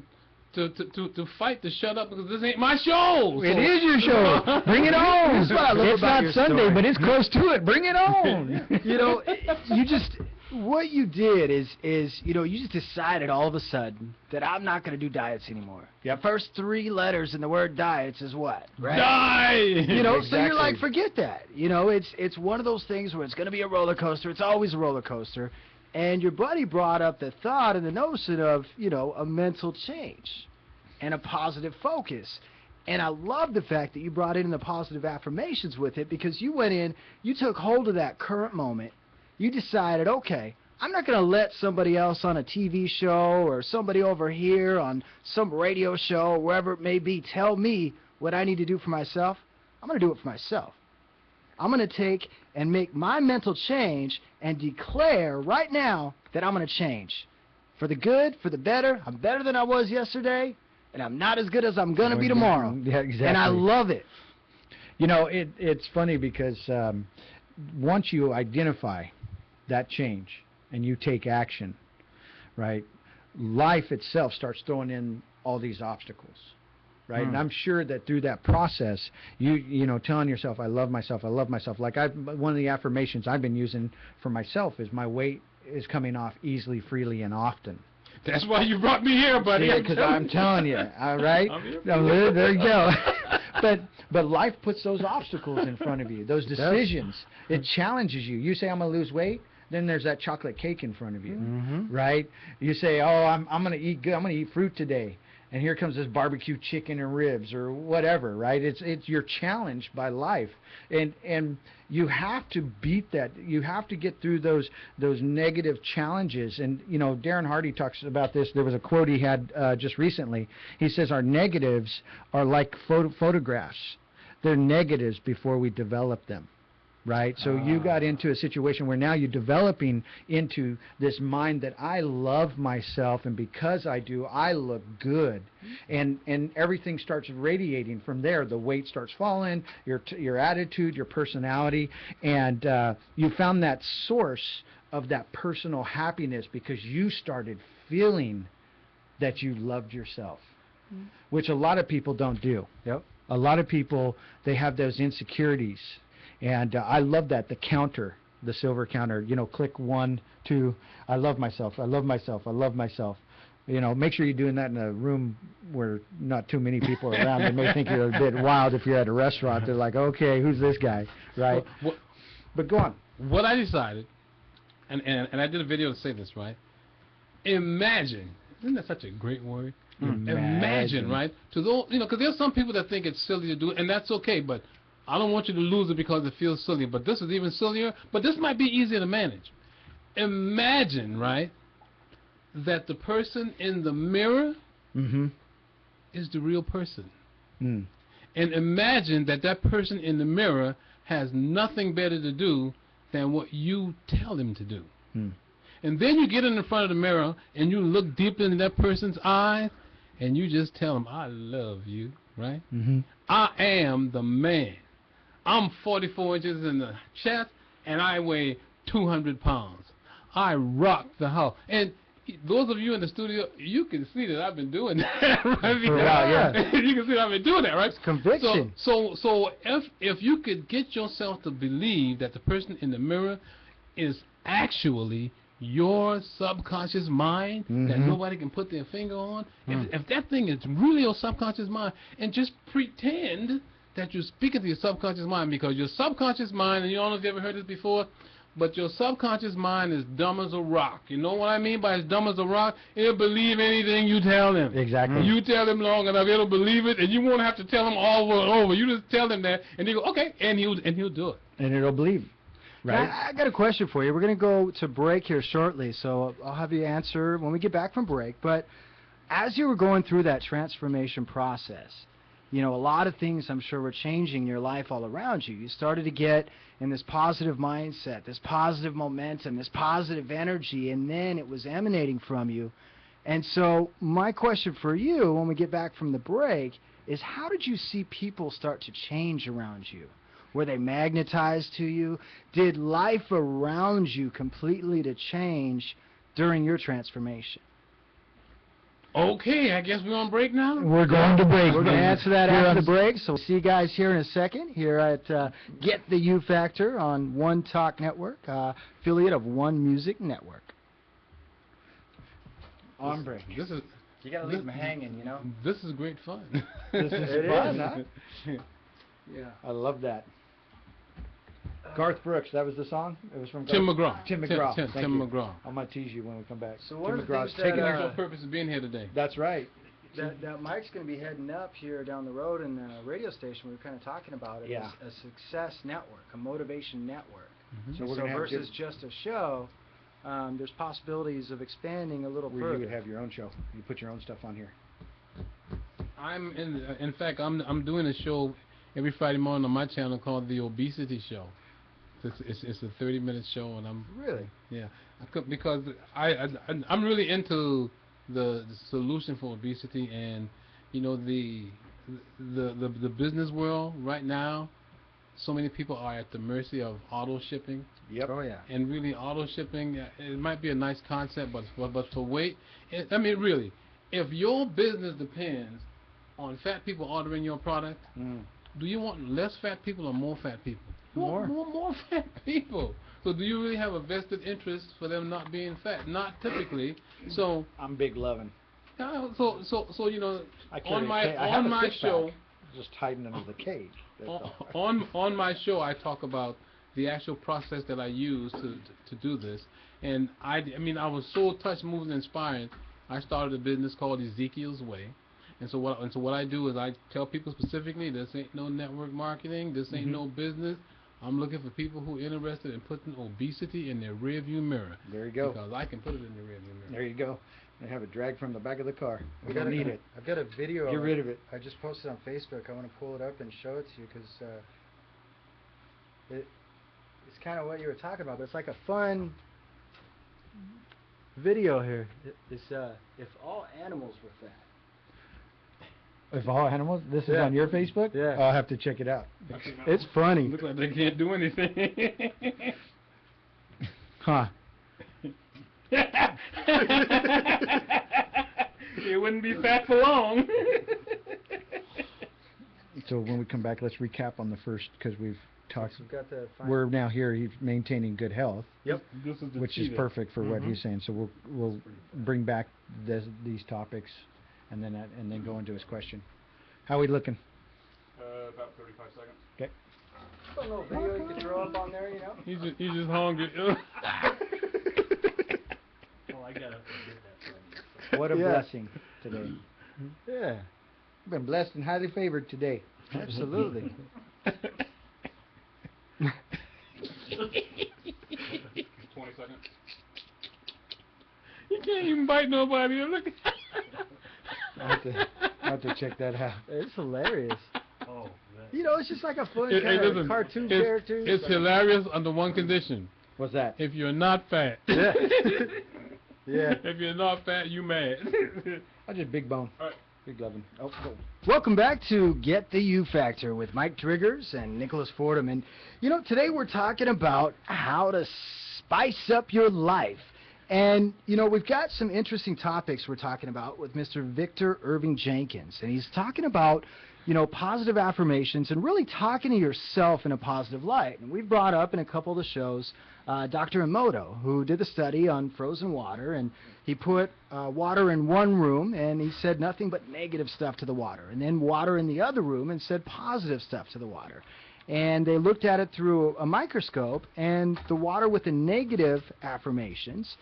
[SPEAKER 4] to fight to shut up because this ain't my show.
[SPEAKER 3] It is your show. Bring it on.
[SPEAKER 2] That's what I love
[SPEAKER 3] It's
[SPEAKER 2] about
[SPEAKER 3] not
[SPEAKER 2] your
[SPEAKER 3] Sunday,
[SPEAKER 2] story.
[SPEAKER 3] but it's close to it. Bring it on.
[SPEAKER 2] You know, you just, what you did is, you know, you just decided all of a sudden that I'm not going to do diets anymore. The first 3 letters in the word diets is what? Right?
[SPEAKER 4] Die.
[SPEAKER 2] You know, so you're like,
[SPEAKER 3] Exactly.
[SPEAKER 2] forget that. You know, it's one of those things where it's going to be a roller coaster. It's always a roller coaster. And your buddy brought up the thought and the notion of, you know, a mental change and a positive focus. And I love the fact that you brought in the positive affirmations with it, because you went in, you took hold of that current moment. You decided, okay, I'm not going to let somebody else on a TV show or somebody over here on some radio show, wherever it may be, tell me what I need to do for myself. I'm going to do it for myself. I'm going to take and make my mental change and declare right now that I'm going to change. For the good, for the better. I'm better than I was yesterday, and I'm not as good as I'm going to be tomorrow.
[SPEAKER 3] Yeah, exactly.
[SPEAKER 2] And I love it.
[SPEAKER 3] You know, it's funny because once you identify that change and you take action, right, life itself starts throwing in all these obstacles, right? And I'm sure that through that process, you know, telling yourself, I love myself, I love myself. Like one of the affirmations I've been using for myself is my weight is coming off easily, freely, and often.
[SPEAKER 4] That's why you brought me here, buddy.
[SPEAKER 3] Because I'm telling you, all right?
[SPEAKER 4] I'm here.
[SPEAKER 3] No, there you go. But life puts those obstacles in front of you, those decisions. It challenges you. You say, I'm going to lose weight, then there's that chocolate cake in front of you, right? You say, oh, I'm going to eat good. I'm going to eat fruit today. And here comes this barbecue chicken and ribs or whatever, right? It's you're challenged by life, and you have to beat that. You have to get through those negative challenges. And you know, Darren Hardy talks about this. There was a quote he had just recently. He says our negatives are like photographs. They're negatives before we develop them. Right, so you got into a situation where now you're developing into this mind that I love myself, and because I do, I look good, and everything starts radiating from there. The weight starts falling, your attitude, your personality, and you found that source of that personal happiness because you started feeling that you loved yourself, which a lot of people don't do.
[SPEAKER 2] Yep.
[SPEAKER 3] A lot of people, they have those insecurities. And I love that, the counter, the silver counter, you know, click 1, 2, I love myself, I love myself, I love myself. You know, make sure you're doing that in a room where not too many people are around. They may think you're a bit wild if you're at a restaurant. They're like, okay, who's this guy, right? But go on.
[SPEAKER 4] What I decided, and I did a video to say this, right? Imagine, isn't that such a great word? Imagine, right? To those, you know, because there's some people that think it's silly to do it, and that's okay, but I don't want you to lose it because it feels silly, but this is even sillier, but this might be easier to manage. Imagine, right, that the person in the mirror is the real person. And imagine that that person in the mirror has nothing better to do than what you tell him to do. And then you get in the front of the mirror and you look deep into that person's eyes and you just tell him, I love you, right? I am the man. I'm 44 inches in the chest, and I weigh 200 pounds. I rock the house. And those of you in the studio, you can see that I've been doing that. Right?
[SPEAKER 2] For a while, yeah.
[SPEAKER 4] You can see that I've been doing that, right?
[SPEAKER 2] It's conviction.
[SPEAKER 4] So if you could get yourself to believe that the person in the mirror is actually your subconscious mind that nobody can put their finger on, if that thing is really your subconscious mind, and just pretend that you're speaking to your subconscious mind, because your subconscious mind, and you don't know if you ever heard this before, but your subconscious mind is dumb as a rock. You know what I mean by it's dumb as a rock? It'll believe anything you tell him.
[SPEAKER 3] Exactly.
[SPEAKER 4] You tell him long enough, it'll believe it, and you won't have to tell him all over and over. You just tell him that, and he go, okay, and he'll do it.
[SPEAKER 3] And it'll believe. Right.
[SPEAKER 2] Now, I got a question for you. We're going to go to break here shortly, so I'll have you answer when we get back from break. But as you were going through that transformation process, you know, a lot of things I'm sure were changing in your life all around you. You started to get in this positive mindset, this positive momentum, this positive energy, and then it was emanating from you. And so my question for you when we get back from the break is, how did you see people start to change around you? Were they magnetized to you? Did life around you completely to change during your transformation?
[SPEAKER 4] Okay, I guess we're on break now.
[SPEAKER 3] We're going to break.
[SPEAKER 2] We're going to answer that
[SPEAKER 3] Here
[SPEAKER 2] after
[SPEAKER 3] on-
[SPEAKER 2] the break, so we'll see you guys here in a second here at Get the You Factor on One Talk Network, affiliate of One Music Network. On break.
[SPEAKER 4] This is
[SPEAKER 2] You got to leave them hanging, you know?
[SPEAKER 4] this is great fun.
[SPEAKER 3] This is
[SPEAKER 2] It
[SPEAKER 3] fun,
[SPEAKER 2] is.
[SPEAKER 3] huh?
[SPEAKER 2] Yeah.
[SPEAKER 3] I love that. Garth Brooks, that was the song? It was from
[SPEAKER 4] Tim
[SPEAKER 3] Garth-
[SPEAKER 4] McGraw.
[SPEAKER 3] Tim McGraw.
[SPEAKER 4] Tim
[SPEAKER 3] Thank you.
[SPEAKER 4] McGraw.
[SPEAKER 3] I'm going to tease you when we come back.
[SPEAKER 2] So one
[SPEAKER 3] Tim
[SPEAKER 2] of the
[SPEAKER 3] McGraw's
[SPEAKER 2] things
[SPEAKER 3] taking
[SPEAKER 2] that,
[SPEAKER 3] it.
[SPEAKER 4] What's the purpose of being here today?
[SPEAKER 3] That's right.
[SPEAKER 2] That Mike's going to be heading up here down the road in the radio station. We were kind of talking about it.
[SPEAKER 3] Yeah.
[SPEAKER 2] As a success network, a motivation network.
[SPEAKER 3] So we're
[SPEAKER 2] So
[SPEAKER 3] gonna have
[SPEAKER 2] versus just a show, there's possibilities of expanding a little
[SPEAKER 3] where
[SPEAKER 2] further.
[SPEAKER 3] you would have your own show. You put your own stuff on here.
[SPEAKER 4] I'm in fact, I'm doing a show every Friday morning on my channel called The Obesity Show. It's a 30-minute show, and I'm
[SPEAKER 2] Really?
[SPEAKER 4] because I'm really into the solution for obesity, and you know the business world right now. So many people are at the mercy of auto shipping,
[SPEAKER 3] Yep.
[SPEAKER 2] Oh, yeah.
[SPEAKER 4] and really auto shipping, it might be a nice concept, but for weight, I mean really, if your business depends on fat people ordering your product, do you want less fat people or more fat people? More fat people. So do you really have a vested interest for them not being fat? Not typically. So
[SPEAKER 3] I'm big loving.
[SPEAKER 4] so you know,
[SPEAKER 3] I carry
[SPEAKER 4] on
[SPEAKER 3] a
[SPEAKER 4] my
[SPEAKER 3] ca- I have
[SPEAKER 4] on
[SPEAKER 3] a
[SPEAKER 4] my
[SPEAKER 3] six-pack,
[SPEAKER 4] show,
[SPEAKER 3] just hiding under the cage. That's all.
[SPEAKER 4] on my show, I talk about the actual process that I use to do this, and I mean I was so touched, moved, and inspired. I started a business called Ezekiel's Way, and so what I do is I tell people specifically, this ain't no network marketing, this ain't no business. I'm looking for people who are interested in putting obesity in their rearview mirror.
[SPEAKER 3] There you go.
[SPEAKER 4] Because I can put it in the rearview mirror.
[SPEAKER 3] There you go. And have it dragged from the back of the car. We
[SPEAKER 2] got
[SPEAKER 3] don't need it.
[SPEAKER 2] I've got a video.
[SPEAKER 3] Get rid of it.
[SPEAKER 2] I just posted on Facebook. I want to pull it up and show it to you because it's kind of what you were talking about. But it's like a fun video here. It's if all animals were fat.
[SPEAKER 3] If all animals, this is
[SPEAKER 2] Yeah.
[SPEAKER 3] on your Facebook?
[SPEAKER 2] Yeah.
[SPEAKER 3] I'll have to check it out.
[SPEAKER 2] It's funny.
[SPEAKER 4] Look like they can't do anything.
[SPEAKER 3] Huh.
[SPEAKER 4] It wouldn't be fat for long.
[SPEAKER 3] So when we come back, let's recap on the first, because we've talked.
[SPEAKER 2] We've got the
[SPEAKER 3] We're now here maintaining good health,
[SPEAKER 2] Yep.
[SPEAKER 4] This is the
[SPEAKER 3] which is
[SPEAKER 4] cheetah.
[SPEAKER 3] perfect for what he's saying. So we'll bring back these topics, and then go into his question. How we looking?
[SPEAKER 1] About 35 seconds.
[SPEAKER 3] Okay.
[SPEAKER 2] a little video you could throw up on there, you know.
[SPEAKER 4] He's just hungry.
[SPEAKER 6] Oh, I gotta get that from you.
[SPEAKER 3] What a
[SPEAKER 2] Yeah.
[SPEAKER 3] blessing today.
[SPEAKER 2] Yeah,
[SPEAKER 3] We've been blessed and highly favored today.
[SPEAKER 2] absolutely.
[SPEAKER 1] 20 seconds.
[SPEAKER 4] You can't even bite nobody. Look.
[SPEAKER 3] I'll have to check that out.
[SPEAKER 2] It's hilarious.
[SPEAKER 6] Oh, that.
[SPEAKER 2] You know, it's just like a fun
[SPEAKER 4] Hey,
[SPEAKER 2] kind of
[SPEAKER 4] listen,
[SPEAKER 2] cartoon
[SPEAKER 4] it's,
[SPEAKER 2] character.
[SPEAKER 4] It's hilarious under one condition:
[SPEAKER 3] What's that?
[SPEAKER 4] if you're not fat.
[SPEAKER 2] Yeah. Yeah.
[SPEAKER 4] If you're not fat, you mad.
[SPEAKER 3] I just big bone.
[SPEAKER 1] All right.
[SPEAKER 3] Big loving. Oh, go.
[SPEAKER 2] Welcome back to Get the You Factor with Mike Triggers and Nicholas Fordham. And, you know, today we're talking about how to spice up your life. And, you know, we've got some interesting topics we're talking about with Mr. Victor Irving Jenkins. And he's talking about, you know, positive affirmations and really talking to yourself in a positive light. And we've brought up in a couple of the shows Dr. Emoto, who did the study on frozen water, and he put water in one room, and he said nothing but negative stuff to the water, and then water in the other room and said positive stuff to the water. And they looked at it through a microscope, and the water with the negative affirmations,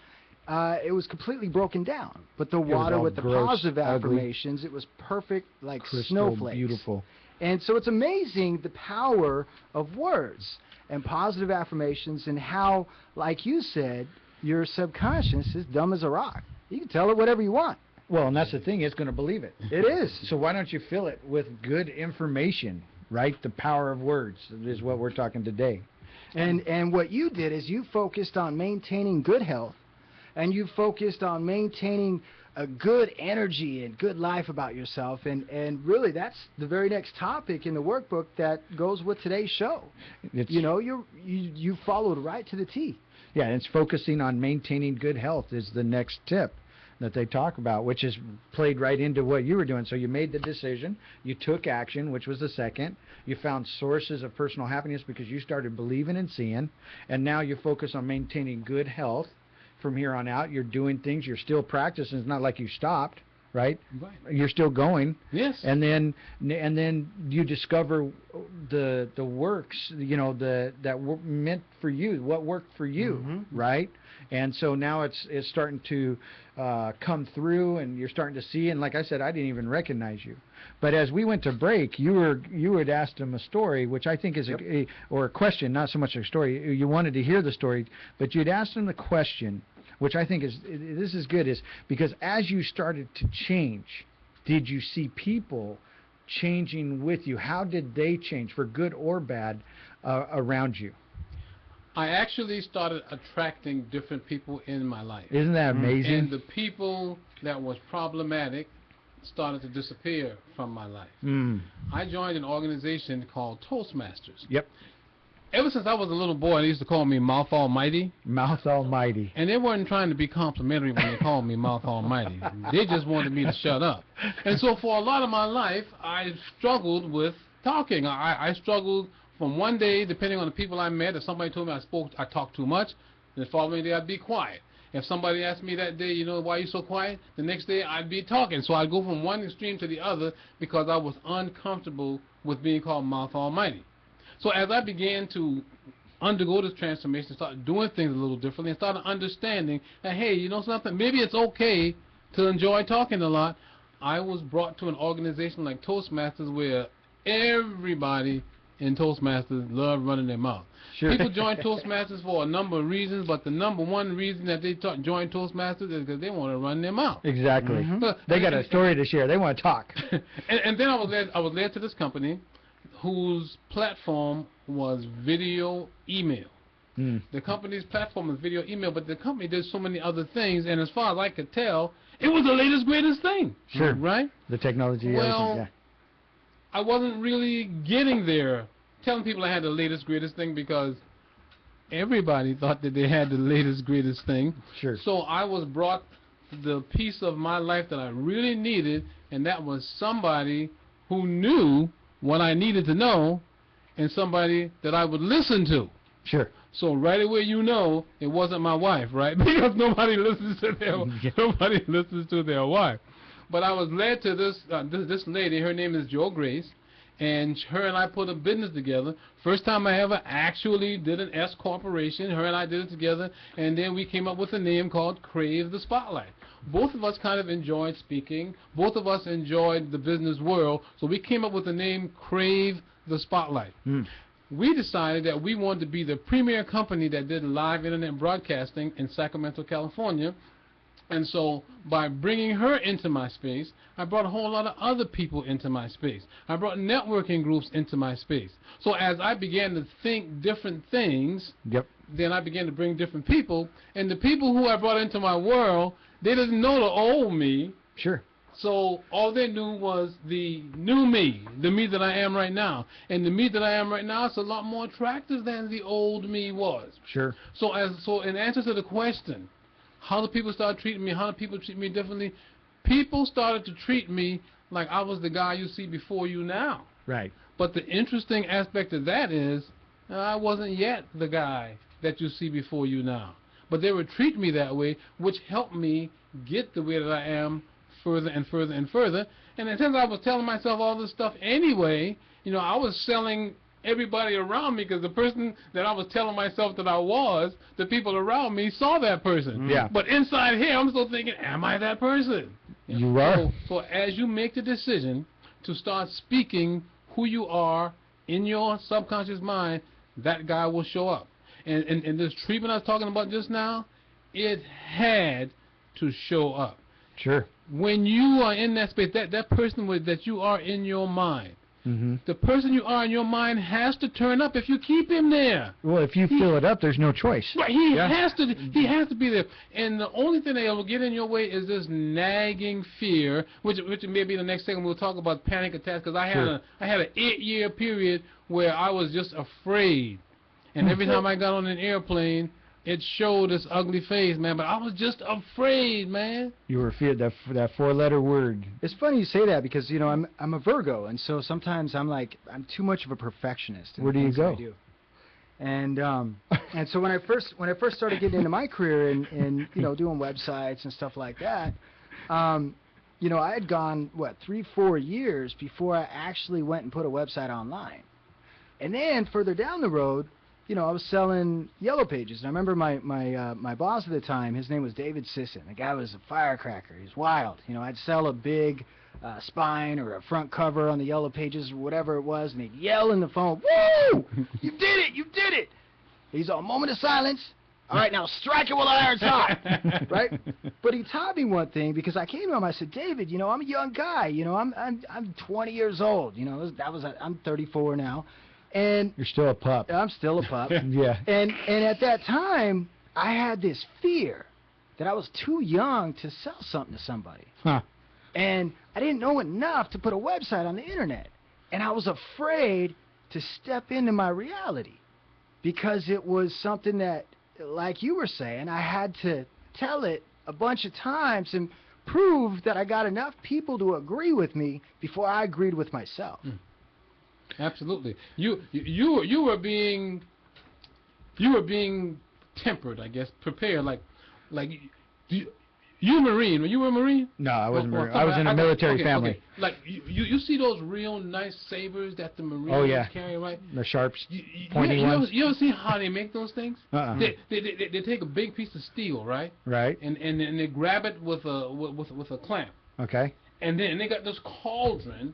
[SPEAKER 2] it was completely broken down. But the
[SPEAKER 3] was
[SPEAKER 2] water
[SPEAKER 3] all
[SPEAKER 2] with the
[SPEAKER 3] gross,
[SPEAKER 2] positive
[SPEAKER 3] ugly.
[SPEAKER 2] affirmations, it was perfect, like
[SPEAKER 3] Crystal
[SPEAKER 2] snowflakes.
[SPEAKER 3] beautiful.
[SPEAKER 2] And so it's amazing the power of words and positive affirmations and how, like you said, your subconscious is dumb as a rock. You can tell it whatever you want.
[SPEAKER 3] Well, and that's the thing, it's going to believe it.
[SPEAKER 2] It is.
[SPEAKER 3] So why don't you fill it with good information, right? The power of words is what we're talking today.
[SPEAKER 2] And what you did is you focused on maintaining good health, and you focused on maintaining a good energy and good life about yourself, and really that's the very next topic in the workbook that goes with today's show.
[SPEAKER 3] It's,
[SPEAKER 2] You know, you followed right to the T.
[SPEAKER 3] Yeah, it's focusing on maintaining good health is the next tip. that they talk about, which is played right into what you were doing. So you made the decision, you took action, which was the second. You found sources of personal happiness because you started believing and seeing, and now you focus on maintaining good health. From here on out, you're doing things, you're still practicing. It's not like you stopped, right?
[SPEAKER 4] Right.
[SPEAKER 3] You're still going.
[SPEAKER 4] Yes.
[SPEAKER 3] And then you discover the works, you know, that were meant for you, what worked for you, right? And so now it's starting to come through, and you're starting to see. And like I said, I didn't even recognize you. But as we went to break, you had asked him a story, which I think is or a question, not so much a story. You wanted to hear the story, but you'd asked him the question, which I think this is good, is because as you started to change, did you see people changing with you? How did they change, for good or bad, around you?
[SPEAKER 4] I actually started attracting different people in my life.
[SPEAKER 3] Isn't that amazing?
[SPEAKER 4] And the people that was problematic started to disappear from my life. I joined an organization called Toastmasters.
[SPEAKER 3] Yep.
[SPEAKER 4] Ever since I was a little boy, they used to call me Mouth Almighty.
[SPEAKER 3] Mouth Almighty.
[SPEAKER 4] And they weren't trying to be complimentary when they called me Mouth Almighty. They just wanted me to shut up. And so for a lot of my life, I struggled with talking. I struggled from one day, depending on the people I met. If somebody told me I talked too much, the following day I'd be quiet. If somebody asked me that day, you know, why are you so quiet? The next day I'd be talking. So I'd go from one extreme to the other because I was uncomfortable with being called Mouth Almighty. So as I began to undergo this transformation, start doing things a little differently, and started understanding that, hey, you know something, maybe it's okay to enjoy talking a lot, I was brought to an organization like Toastmasters where everybody in Toastmasters love running their mouth.
[SPEAKER 3] Sure.
[SPEAKER 4] People join Toastmasters for a number of reasons, but the number one reason that they join Toastmasters is because they want to run their mouth.
[SPEAKER 3] Exactly.
[SPEAKER 4] So,
[SPEAKER 3] They got a story to share. They want to talk.
[SPEAKER 4] and then I was led to this company whose platform was video email. The company's platform was video email, but the company did so many other things, and as far as I could tell, it was the latest, greatest thing.
[SPEAKER 3] Sure.
[SPEAKER 4] Right?
[SPEAKER 3] The technology.
[SPEAKER 4] Well,
[SPEAKER 3] everything,
[SPEAKER 4] I wasn't really getting there, telling people I had the latest, greatest thing, because everybody thought that they had the latest, greatest thing.
[SPEAKER 3] Sure.
[SPEAKER 4] So I was brought the piece of my life that I really needed, and that was somebody who knew what I needed to know, and somebody that I would listen to.
[SPEAKER 3] Sure.
[SPEAKER 4] So right away, you know, it wasn't my wife, right? Because nobody listens to their wife. But I was led to this lady. Her name is Jo Grace, and her and I put a business together. First time I ever actually did an S corporation. Her and I did it together, and then we came up with a name called Crave the Spotlight. Both of us kind of enjoyed speaking. Both of us enjoyed the business world, so we came up with the name Crave the Spotlight. We decided that we wanted to be the premier company that did live internet broadcasting in Sacramento, California. And so by bringing her into my space, I brought a whole lot of other people into my space. I brought networking groups into my space. So as I began to think different things, then I began to bring different people. And the people who I brought into my world, they didn't know the old me.
[SPEAKER 3] Sure.
[SPEAKER 4] So all they knew was the new me, the me that I am right now. And the me that I am right now is a lot more attractive than the old me was.
[SPEAKER 3] Sure.
[SPEAKER 4] So in answer to the question, how do people start treating me? How do people treat me differently? People started to treat me like I was the guy you see before you now.
[SPEAKER 3] Right.
[SPEAKER 4] But the interesting aspect of that is I wasn't yet the guy that you see before you now. But they would treat me that way, which helped me get the way that I am further and further and further. And since I was telling myself all this stuff anyway, you know, I was selling everybody around me, because the person that I was telling myself that I was, the people around me saw that person.
[SPEAKER 3] Yeah.
[SPEAKER 4] But inside here, I'm still thinking, am I that person?
[SPEAKER 3] You are.
[SPEAKER 4] So as you make the decision to start speaking who you are in your subconscious mind, that guy will show up. And this treatment I was talking about just now, it had to show up.
[SPEAKER 3] Sure.
[SPEAKER 4] When you are in that space, that person that you are in your mind, the person you are in your mind has to turn up if you keep him there.
[SPEAKER 3] Well, if you fill it up, there's no choice.
[SPEAKER 4] Right, he has to be there. And the only thing that will get in your way is this nagging fear, which may be the next segment we'll talk about, panic attacks, because I had an 8-year period where I was just afraid. And every time I got on an airplane, it showed its ugly face, man. But I was just afraid, man.
[SPEAKER 3] You were feared that four-letter word.
[SPEAKER 2] It's funny you say that because I'm a Virgo, and so sometimes I'm too much of a perfectionist. in
[SPEAKER 3] Where
[SPEAKER 2] the
[SPEAKER 3] do you
[SPEAKER 2] things that I
[SPEAKER 3] go?
[SPEAKER 2] do. And so when I first started getting into my career and doing websites and stuff like that, I had gone 3-4 years before I actually went and put a website online. And then further down the road, I was selling Yellow Pages. And I remember my boss at the time, his name was David Sisson. The guy was a firecracker. He was wild. I'd sell a big spine or a front cover on the Yellow Pages or whatever it was, and he'd yell in the phone, "Woo! You did it! You did it!" He's all, "Moment of silence. All right, now strike it while the iron's hot." Right? But he taught me one thing, because I came to him, I said, "David, I'm a young guy. I'm 20 years old. I'm 34 now." And
[SPEAKER 3] You're still a pup.
[SPEAKER 2] I'm still a pup.
[SPEAKER 3] Yeah.
[SPEAKER 2] And at that time, I had this fear that I was too young to sell something to somebody.
[SPEAKER 3] Huh.
[SPEAKER 2] And I didn't know enough to put a website on the internet. And I was afraid to step into my reality, because it was something that, like you were saying, I had to tell it a bunch of times and prove that I got enough people to agree with me before I agreed with myself.
[SPEAKER 4] Absolutely. You were being tempered, I guess, prepared, like you Marine. Were you a Marine?
[SPEAKER 3] No, I wasn't
[SPEAKER 4] Well,
[SPEAKER 3] Marine. I was in a military family.
[SPEAKER 4] Okay. Like you see those real nice sabers that the Marines
[SPEAKER 3] Oh, yeah.
[SPEAKER 4] carry, right?
[SPEAKER 3] The sharps,
[SPEAKER 4] You
[SPEAKER 3] pointy ones.
[SPEAKER 4] ever see how they make those things?
[SPEAKER 3] Uh-uh.
[SPEAKER 4] They take a big piece of steel, right?
[SPEAKER 3] Right.
[SPEAKER 4] And they grab it with a clamp,
[SPEAKER 3] Okay.
[SPEAKER 4] and then they got this cauldron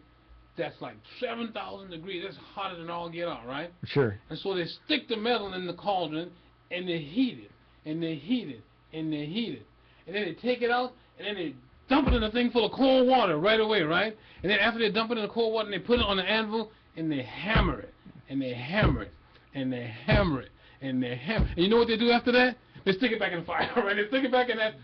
[SPEAKER 4] that's like 7,000 degrees. That's hotter than all get out, right?
[SPEAKER 3] Sure.
[SPEAKER 4] And so they stick the metal in the cauldron, and they heat it, and they heat it, and they heat it, and then they take it out, and then they dump it in a thing full of cold water right away, right? And then after they dump it in the cold water, and they put it on the anvil, and they hammer it, and they hammer it, and they hammer it, and they hammer. And you know what they do after that? They stick it back in the fire, right? They stick it back in that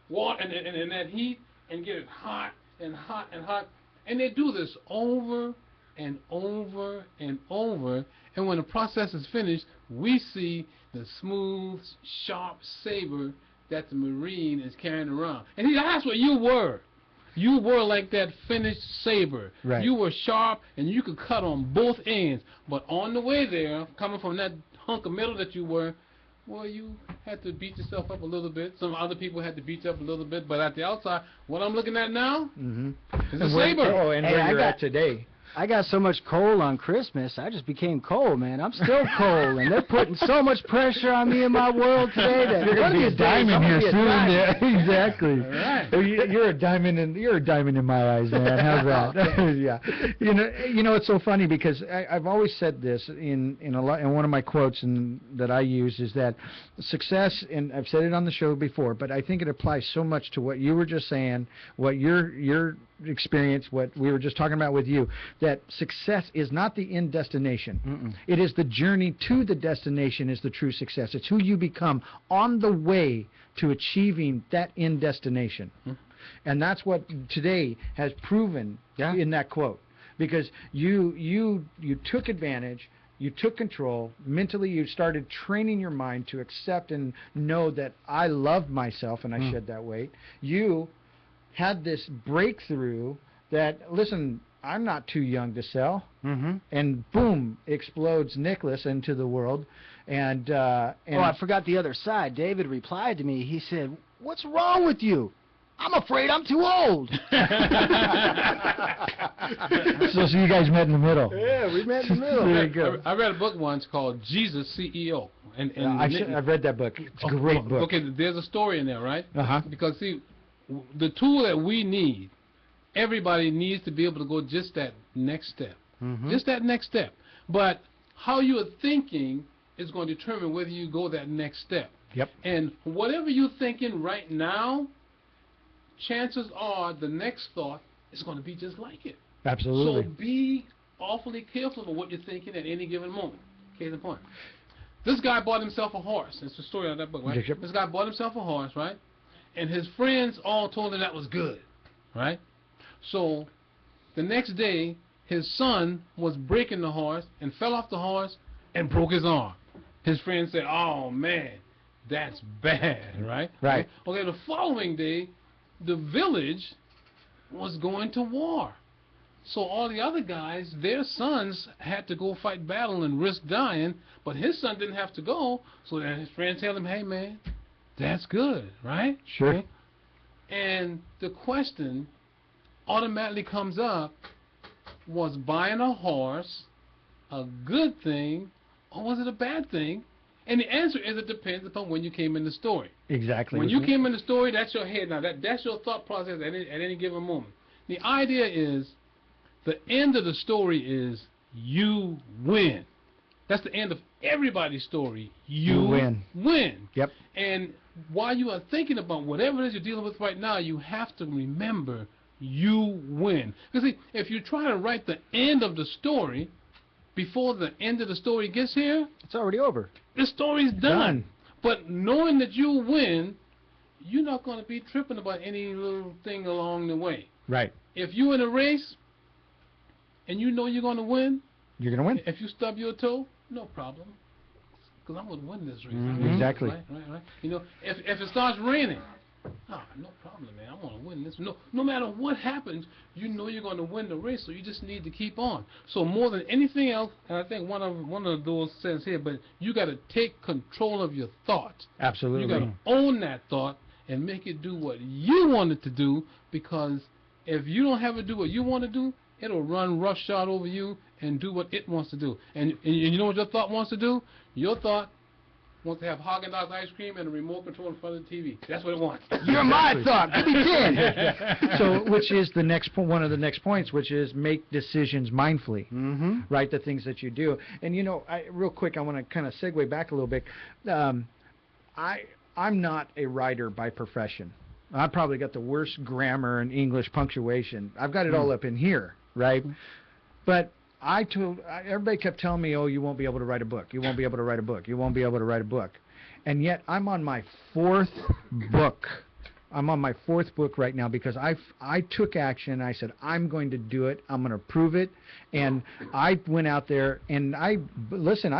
[SPEAKER 4] water and that heat, and get it hot and hot and hot. And they do this over and over and over. And when the process is finished, we see the smooth, sharp saber that the Marine is carrying around. And that's what you were. You were like that finished saber.
[SPEAKER 3] Right.
[SPEAKER 4] You were sharp, and you could cut on both ends. But on the way there, coming from that hunk of metal that you were, well, you had to beat yourself up a little bit. Some other people had to beat you up a little bit. But at the outside, what I'm looking at now is a saber.
[SPEAKER 3] Oh, and
[SPEAKER 2] Hey,
[SPEAKER 3] where
[SPEAKER 2] I
[SPEAKER 3] you're
[SPEAKER 2] got-
[SPEAKER 3] at today.
[SPEAKER 2] I got so much coal on Christmas, I just became coal, man. I'm still coal, and they're putting so much pressure on me in my world today that
[SPEAKER 3] You're
[SPEAKER 2] one
[SPEAKER 3] gonna be
[SPEAKER 2] of
[SPEAKER 3] a
[SPEAKER 2] these days, I'm
[SPEAKER 3] diamond
[SPEAKER 2] gonna
[SPEAKER 3] here
[SPEAKER 2] be a
[SPEAKER 3] soon.
[SPEAKER 2] diamond.
[SPEAKER 3] Yeah, exactly.
[SPEAKER 4] All right.
[SPEAKER 3] Oh, you're a diamond in my eyes, man. How's that? Yeah. You know it's so funny because I've always said this in one of my quotes that I use is that success, and I've said it on the show before, but I think it applies so much to what you were just saying, what your experience, what we were just talking about with you, that success is not the end destination. It is the journey to the destination is the true success. It's who you become on the way to achieving that end destination. And that's what today has proven in that quote. Because you took advantage, you took control, mentally you started training your mind to accept and know that I love myself and I shed that weight. You had this breakthrough that, listen, I'm not too young to sell. And boom, explodes Nicholas into the world. And
[SPEAKER 2] Oh, I forgot the other side. David replied to me. He said, "What's wrong with you? I'm afraid I'm too old."
[SPEAKER 3] so you guys met in the middle.
[SPEAKER 2] Yeah, we met in the middle.
[SPEAKER 3] There you go.
[SPEAKER 4] I read a book once called Jesus CEO. And
[SPEAKER 3] I've read that book. It's a great book.
[SPEAKER 4] Okay, there's a story in there, right?
[SPEAKER 3] Uh-huh.
[SPEAKER 4] Because, see, the tool that we need, everybody needs to be able to go just that next step. Just that next step. But how you are thinking is going to determine whether you go that next step.
[SPEAKER 3] Yep.
[SPEAKER 4] And whatever you're thinking right now, chances are the next thought is going to be just like it.
[SPEAKER 3] Absolutely.
[SPEAKER 4] So be awfully careful of what you're thinking at any given moment. Case in point. This guy bought himself a horse. It's the story of that book, right?
[SPEAKER 3] Yep.
[SPEAKER 4] This guy bought himself a horse, right? And his friends all told him that was good, right? So the next day, his son was breaking the horse and fell off the horse and broke his arm. His friends said, "Oh, man, that's bad, right?
[SPEAKER 3] Right.
[SPEAKER 4] Okay, the following day, the village was going to war. So all the other guys, their sons had to go fight battle and risk dying, but his son didn't have to go. So then his friends tell him, hey, man, that's good, right?
[SPEAKER 3] Sure.
[SPEAKER 4] Okay? And the question automatically comes up, was buying a horse a good thing or was it a bad thing? And the answer is it depends upon when you came in the story.
[SPEAKER 3] Exactly.
[SPEAKER 4] When you came in the story, that's your head. Now, that's your thought process at any given moment. The idea is the end of the story is you win. That's the end of everybody's story. You win.
[SPEAKER 3] Yep.
[SPEAKER 4] And while you are thinking about whatever it is you're dealing with right now, you have to remember you win. Because see, if you try to write the end of the story before the end of the story gets here,
[SPEAKER 2] It's already over.
[SPEAKER 4] the story's done. But knowing that you win, you're not going to be tripping about any little thing along the way.
[SPEAKER 3] Right.
[SPEAKER 4] If you're in a race and you know you're going to win,
[SPEAKER 3] You're going to win.
[SPEAKER 4] if you stub your toe, no problem. Because I'm going to win this race.
[SPEAKER 3] Exactly.
[SPEAKER 4] Right. You know, if it starts raining, no problem, man. I'm going to win this. No matter what happens, you know you're going to win the race, so you just need to keep on. So more than anything else, and I think one of those says here, but you got to take control of your thoughts.
[SPEAKER 3] Absolutely.
[SPEAKER 4] You got to own that thought and make it do what you want it to do, because if you don't have it do what you want to do, it'll run roughshod over you and do what it wants to do. And you know what your thought wants to do? Your thought wants to have Haagen-Dazs ice cream and a remote control in front of the TV. That's what it wants.
[SPEAKER 2] You're my thought. Give me 10.
[SPEAKER 3] So, which is the next one of the next points, which is make decisions mindfully.
[SPEAKER 2] Mm-hmm.
[SPEAKER 3] Right, the things that you do. And you know, real quick, I want to kind of segue back a little bit. I'm not a writer by profession. I've probably got the worst grammar and English punctuation. I've got it all up in here, right? But everybody kept telling me, oh, you won't be able to write a book. You won't be able to write a book. You won't be able to write a book. And yet I'm on my fourth book. I'm on my fourth book right now because I took action. I said, I'm going to do it. I'm going to prove it. And I went out there and I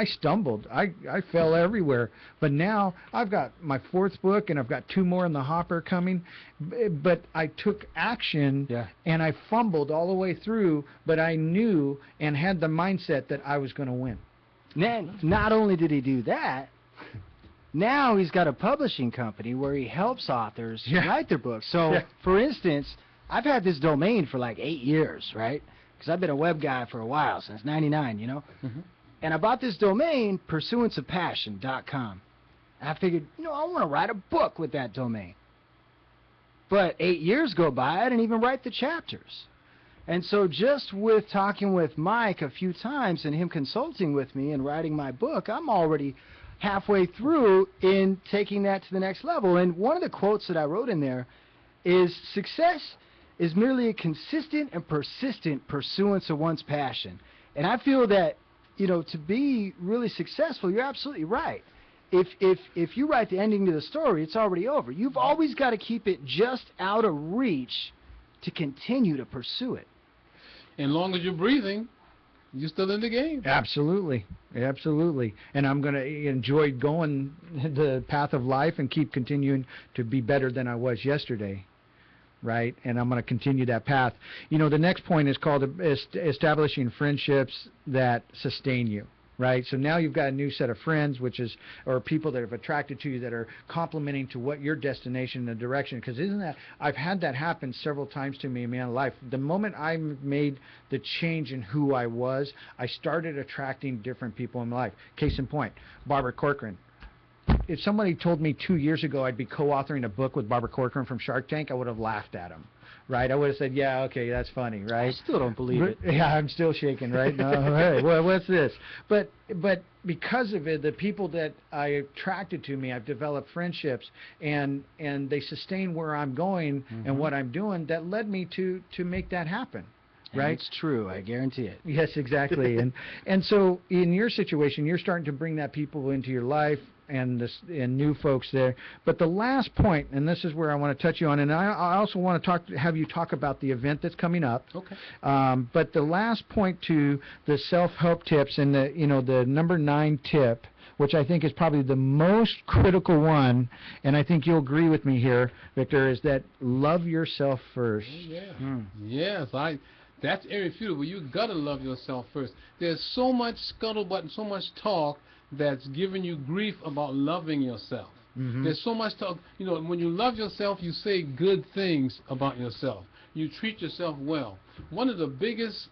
[SPEAKER 3] stumbled. I fell everywhere. But now I've got my fourth book and I've got 2 more in the hopper coming. But I took action and I fumbled all the way through, but I knew and had the mindset that I was going to win.
[SPEAKER 2] Not only did he do that, now he's got a publishing company where he helps authors write their books. So, for instance, I've had this domain for like 8 years, right? Because I've been a web guy for a while, since '99, you know?
[SPEAKER 3] Mm-hmm.
[SPEAKER 2] And I bought this domain, pursuanceofpassion.com. And I figured, I want to write a book with that domain. But 8 years go by, I didn't even write the chapters. And so just with talking with Mike a few times and him consulting with me and writing my book, I'm already halfway through in taking that to the next level. And one of the quotes that I wrote in there is, success is merely a consistent and persistent pursuance of one's passion. And I feel that, to be really successful, you're absolutely right. If you write the ending to the story, it's already over. You've always got to keep it just out of reach to continue to pursue it.
[SPEAKER 4] As long as you're breathing, you're still in the game.
[SPEAKER 3] Absolutely. And I'm going to enjoy going the path of life and keep continuing to be better than I was yesterday, right? And I'm going to continue that path. The next point is called establishing friendships that sustain you. Right, so now you've got a new set of friends, or people that have attracted to you that are complementing to what your destination and direction. Because I've had that happen several times to me in my life. The moment I made the change in who I was, I started attracting different people in my life. Case in point, Barbara Corcoran. If somebody told me 2 years ago I'd be co-authoring a book with Barbara Corcoran from Shark Tank, I would have laughed at him. Right, I would have said, yeah, okay, that's funny, right?
[SPEAKER 2] I still don't believe it.
[SPEAKER 3] Yeah, I'm still shaking, right? No, hey, what's this? But because of it, the people that I attracted to me, I've developed friendships, and they sustain where I'm going and what I'm doing. That led me to make that happen. Right?
[SPEAKER 2] And it's true, I guarantee it.
[SPEAKER 3] Yes, exactly. and so in your situation, you're starting to bring that people into your life and new folks there. But the last point, and this is where I want to touch you on, and I also want to have you talk about the event that's coming up.
[SPEAKER 4] Okay.
[SPEAKER 3] But the last point to the self-help tips and the number 9 tip, which I think is probably the most critical one, and I think you'll agree with me here, Victor, is that love yourself first.
[SPEAKER 4] Yeah. Yes, that's irrefutable. You gotta love yourself first. There's so much scuttlebutt and so much talk that's giving you grief about loving yourself. There's so much talk. You know, when you love yourself, you say good things about yourself. You treat yourself well. One of the biggest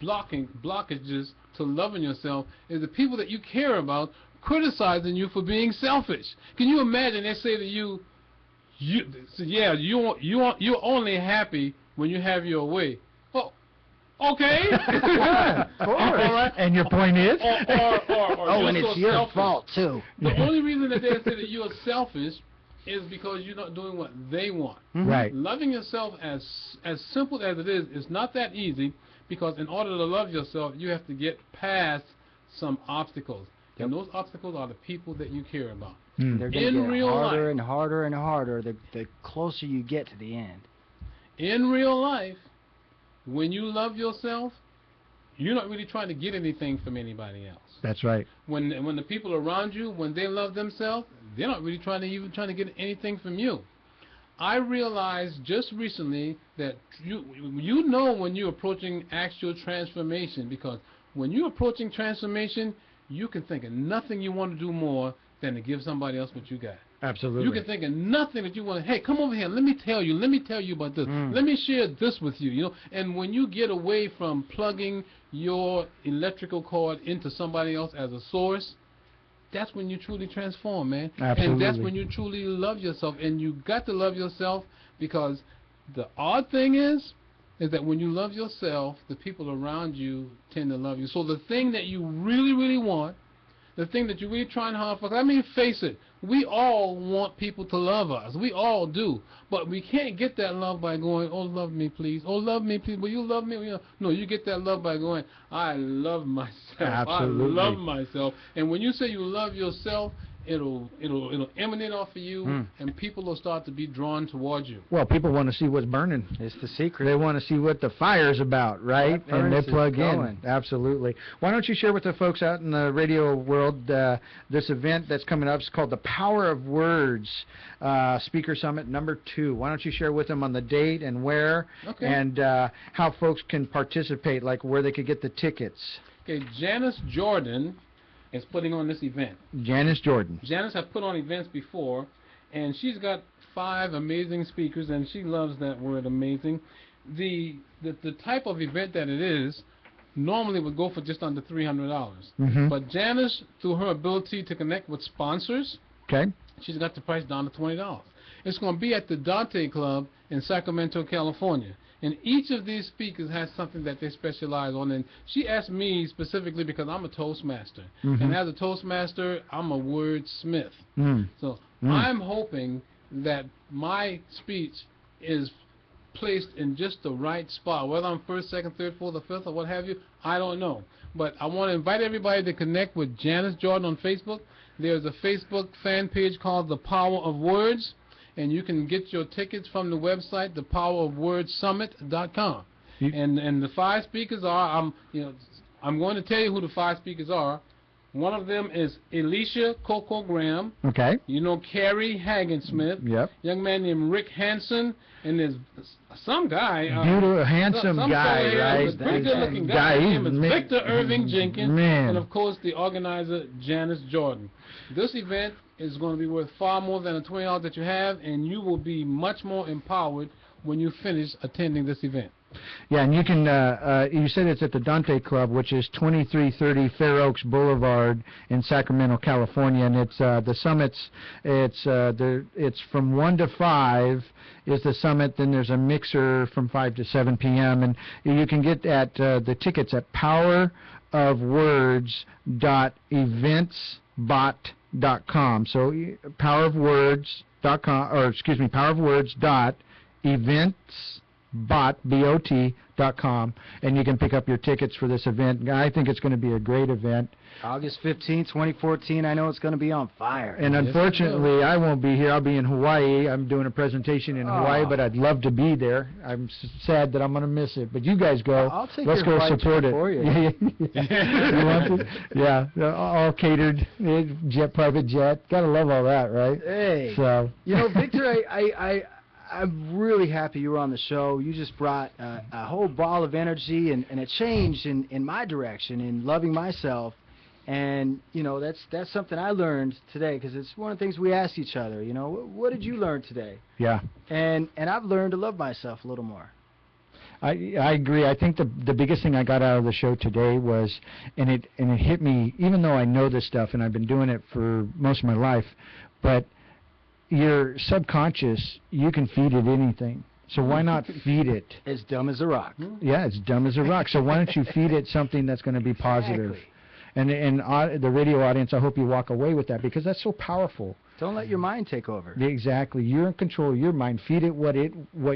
[SPEAKER 4] blockages to loving yourself is the people that you care about criticizing you for being selfish. Can you imagine they say to you, you're only happy when you have your way. Well, okay.
[SPEAKER 3] Yeah, of course.
[SPEAKER 4] All right.
[SPEAKER 3] And your point is?
[SPEAKER 2] Oh, and it's your fault, too.
[SPEAKER 4] The only reason that they say that you're selfish is because you're not doing what they want.
[SPEAKER 3] Right.
[SPEAKER 4] Loving yourself, as simple as it is not that easy, because in order to love yourself, you have to get past some obstacles. And those obstacles are the people that you care about.
[SPEAKER 2] They're going
[SPEAKER 4] In
[SPEAKER 2] to get
[SPEAKER 4] real
[SPEAKER 2] harder
[SPEAKER 4] life.
[SPEAKER 2] and harder and harder the closer you get to the end.
[SPEAKER 4] In real life, when you love yourself, you're not really trying to get anything from anybody else.
[SPEAKER 3] That's right.
[SPEAKER 4] When the people around you, when they love themselves, they're not really trying to get anything from you. I realized just recently that you know when you're approaching actual transformation, because when you're approaching transformation, you can think of nothing you want to do more than to give somebody else what you got.
[SPEAKER 3] Absolutely.
[SPEAKER 4] You can think of nothing that you want to, hey, come over here, let me tell you about this. Let me share this with you, you know. And when you get away from plugging your electrical cord into somebody else as a source, that's when you truly transform, man.
[SPEAKER 3] Absolutely.
[SPEAKER 4] And that's when you truly love yourself. And you got to love yourself, because the odd thing is that when you love yourself, the people around you tend to love you. So the thing that you really, really want, the thing that you're really trying hard for, I mean, face it, we all want people to love us. We all do. But we can't get that love by going, oh, love me, please. Oh, love me, please. Will you love me? No, you get that love by going, I love myself.
[SPEAKER 3] Absolutely.
[SPEAKER 4] I love myself. And when you say you love yourself, it'll emanate off of you, and people will start to be drawn towards you.
[SPEAKER 3] Well, people want to see what's burning.
[SPEAKER 2] It's the secret.
[SPEAKER 3] They want to see what the fire's about, right?
[SPEAKER 2] That
[SPEAKER 3] And they
[SPEAKER 2] furnace is
[SPEAKER 3] plug in.
[SPEAKER 2] going.
[SPEAKER 3] Absolutely. Why don't you share with the folks out in the radio world this event that's coming up? It's called The Power of Words Speaker Summit #2. Why don't you share with them on the date and where, and how folks can participate, like where they could get the tickets.
[SPEAKER 4] Okay, Janice Jordan is putting on this event.
[SPEAKER 3] Janice Jordan.
[SPEAKER 4] Janice has put on events before, and she's got 5 amazing speakers, and she loves that word, amazing. The type of event that it is normally would go for just under $300. But Janice, through her ability to connect with sponsors, she's got the price down to $20. It's going to be at the Dante Club in Sacramento, California. And each of these speakers has something that they specialize on. And she asked me specifically because I'm a Toastmaster. And as a Toastmaster, I'm a wordsmith. So I'm hoping that my speech is placed in just the right spot. Whether I'm first, second, third, fourth, or fifth, or what have you, I don't know. But I want to invite everybody to connect with Janice Jordan on Facebook. There's a Facebook fan page called The Power of Words. And you can get your tickets from the website, thepowerofwordssummit.com. And the 5 speakers are, I'm going to tell you who the 5 speakers are. One of them is Alicia Coco Graham.
[SPEAKER 3] Okay.
[SPEAKER 4] You know Carrie Hagen-Smith.
[SPEAKER 3] Yep.
[SPEAKER 4] Young man named Rick Hansen. And there's some guy.
[SPEAKER 3] Beautiful, handsome
[SPEAKER 4] some
[SPEAKER 3] guy, right?
[SPEAKER 4] Pretty good-looking guy. His name is Victor Irving Jenkins.
[SPEAKER 3] Man.
[SPEAKER 4] And, of course, the organizer, Janice Jordan. This event is going to be worth far more than the $20 that you have, and you will be much more empowered when you finish attending this event.
[SPEAKER 3] Yeah, and you can, you said it's at the Dante Club, which is 2330 Fair Oaks Boulevard in Sacramento, California, and it's the summits, it's from 1 to 5 is the summit, then there's a mixer from 5 to 7 p.m., and you can get at the tickets at powerofwords.eventsbot.com. So powerofwords.com, or excuse me, powerofwords.eventsbot.com. MXSweb.com, and you can pick up your tickets for this event. I think it's going to be a great event.
[SPEAKER 2] August 15th, 2014. I know it's going to be on fire.
[SPEAKER 3] And
[SPEAKER 4] Yes, it
[SPEAKER 3] unfortunately, I won't be here. I'll be in Hawaii. I'm doing a presumption in Hawaii,
[SPEAKER 2] Oh.
[SPEAKER 3] but I'd love to be there. I'm sad that I'm going to miss it. But you guys go.
[SPEAKER 2] I'll take
[SPEAKER 3] Let's
[SPEAKER 2] your
[SPEAKER 3] go
[SPEAKER 2] Hawaii
[SPEAKER 3] support
[SPEAKER 2] trip
[SPEAKER 3] it.
[SPEAKER 2] for you.
[SPEAKER 3] You want to? Yeah, all catered, private jet. Gotta love all that, right?
[SPEAKER 2] Hey.
[SPEAKER 3] So.
[SPEAKER 2] You know, Victor, I'm really happy you were on the show. You just brought a whole ball of energy and a change in my direction in loving myself. And, you know, that's something I learned today, because it's one of the things we ask each other, you know, what did you learn today?
[SPEAKER 3] Yeah.
[SPEAKER 2] And I've learned to love myself a little more.
[SPEAKER 3] I agree. I think the biggest thing I got out of the show today was, and it hit me, even though I know this stuff and I've been doing it for most of my life, but your subconscious, you can feed it anything. So why not feed it?
[SPEAKER 2] As dumb as a rock.
[SPEAKER 3] Yeah, it's dumb as a rock. So why don't you feed it something that's going to be positive?
[SPEAKER 2] Exactly.
[SPEAKER 3] And the radio audience, I hope you walk away with that, because that's so powerful.
[SPEAKER 2] Don't let your mind take over.
[SPEAKER 3] Exactly. You're in control of your mind. Feed it what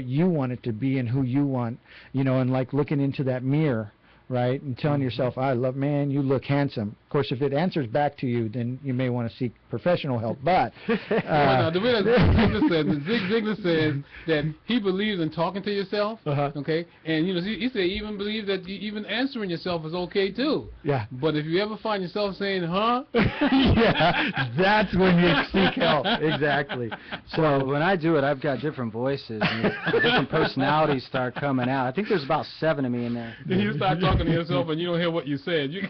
[SPEAKER 3] you want it to be and who you want, you know, and like looking into that mirror, right, and telling yourself, man, you look handsome. Of course, if it answers back to you, then you may want to seek professional help. But
[SPEAKER 4] Well, now, the way that Zig Ziglar says that he believes in talking to yourself, okay, and you know, he said he even believes that even answering yourself is okay too.
[SPEAKER 3] Yeah.
[SPEAKER 4] But if you ever find yourself saying, huh?
[SPEAKER 3] Yeah, that's when you seek help. Exactly.
[SPEAKER 2] So when I do it, I've got different voices and different personalities start coming out. I think there's about 7 of me in there.
[SPEAKER 4] Then you start talking to yourself and you don't hear what you said. You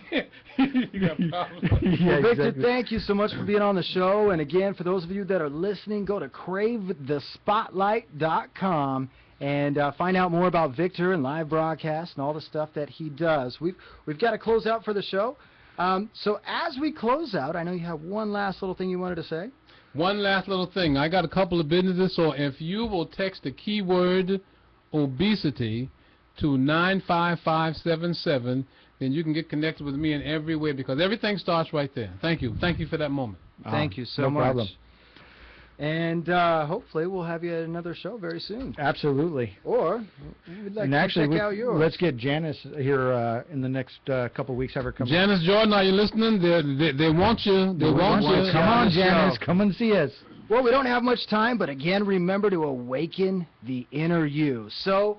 [SPEAKER 4] got problems.
[SPEAKER 3] Yeah,
[SPEAKER 2] Well, Victor,
[SPEAKER 3] exactly.
[SPEAKER 2] thank you so much for being on the show. And again, for those of you that are listening, go to cravethespotlight.com and find out more about Victor and live broadcasts and all the stuff that he does. We've got to close out for the show. So as we close out, I know you have one last little thing you wanted to say.
[SPEAKER 4] One last little thing. I got a couple of businesses, so if you will text the keyword obesity to 95577, then you can get connected with me in every way, because everything starts right there. Thank you. Thank you for that moment.
[SPEAKER 2] Thank you so
[SPEAKER 3] no
[SPEAKER 2] much.
[SPEAKER 3] problem.
[SPEAKER 2] And hopefully we'll have you at another show very soon.
[SPEAKER 3] Absolutely.
[SPEAKER 2] Or we'd like
[SPEAKER 3] And
[SPEAKER 2] to
[SPEAKER 3] actually,
[SPEAKER 2] check out yours.
[SPEAKER 3] let's get Janice here in the next couple of weeks. Have her come.
[SPEAKER 4] Janice Jordan, are you listening? They want you. They want you.
[SPEAKER 3] Come on,
[SPEAKER 2] Janice,
[SPEAKER 3] Janice.
[SPEAKER 2] show.
[SPEAKER 3] Come and see us.
[SPEAKER 2] Well, we don't have much time, but again, remember to awaken the inner you. So,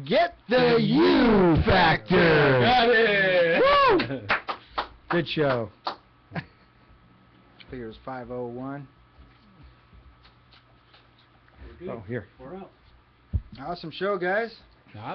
[SPEAKER 2] get the you factor.
[SPEAKER 4] Got it.
[SPEAKER 2] Woo!
[SPEAKER 3] Good show.
[SPEAKER 2] Figures 501.
[SPEAKER 6] We're good.
[SPEAKER 3] Oh, here.
[SPEAKER 6] We're out.
[SPEAKER 2] Awesome show, guys.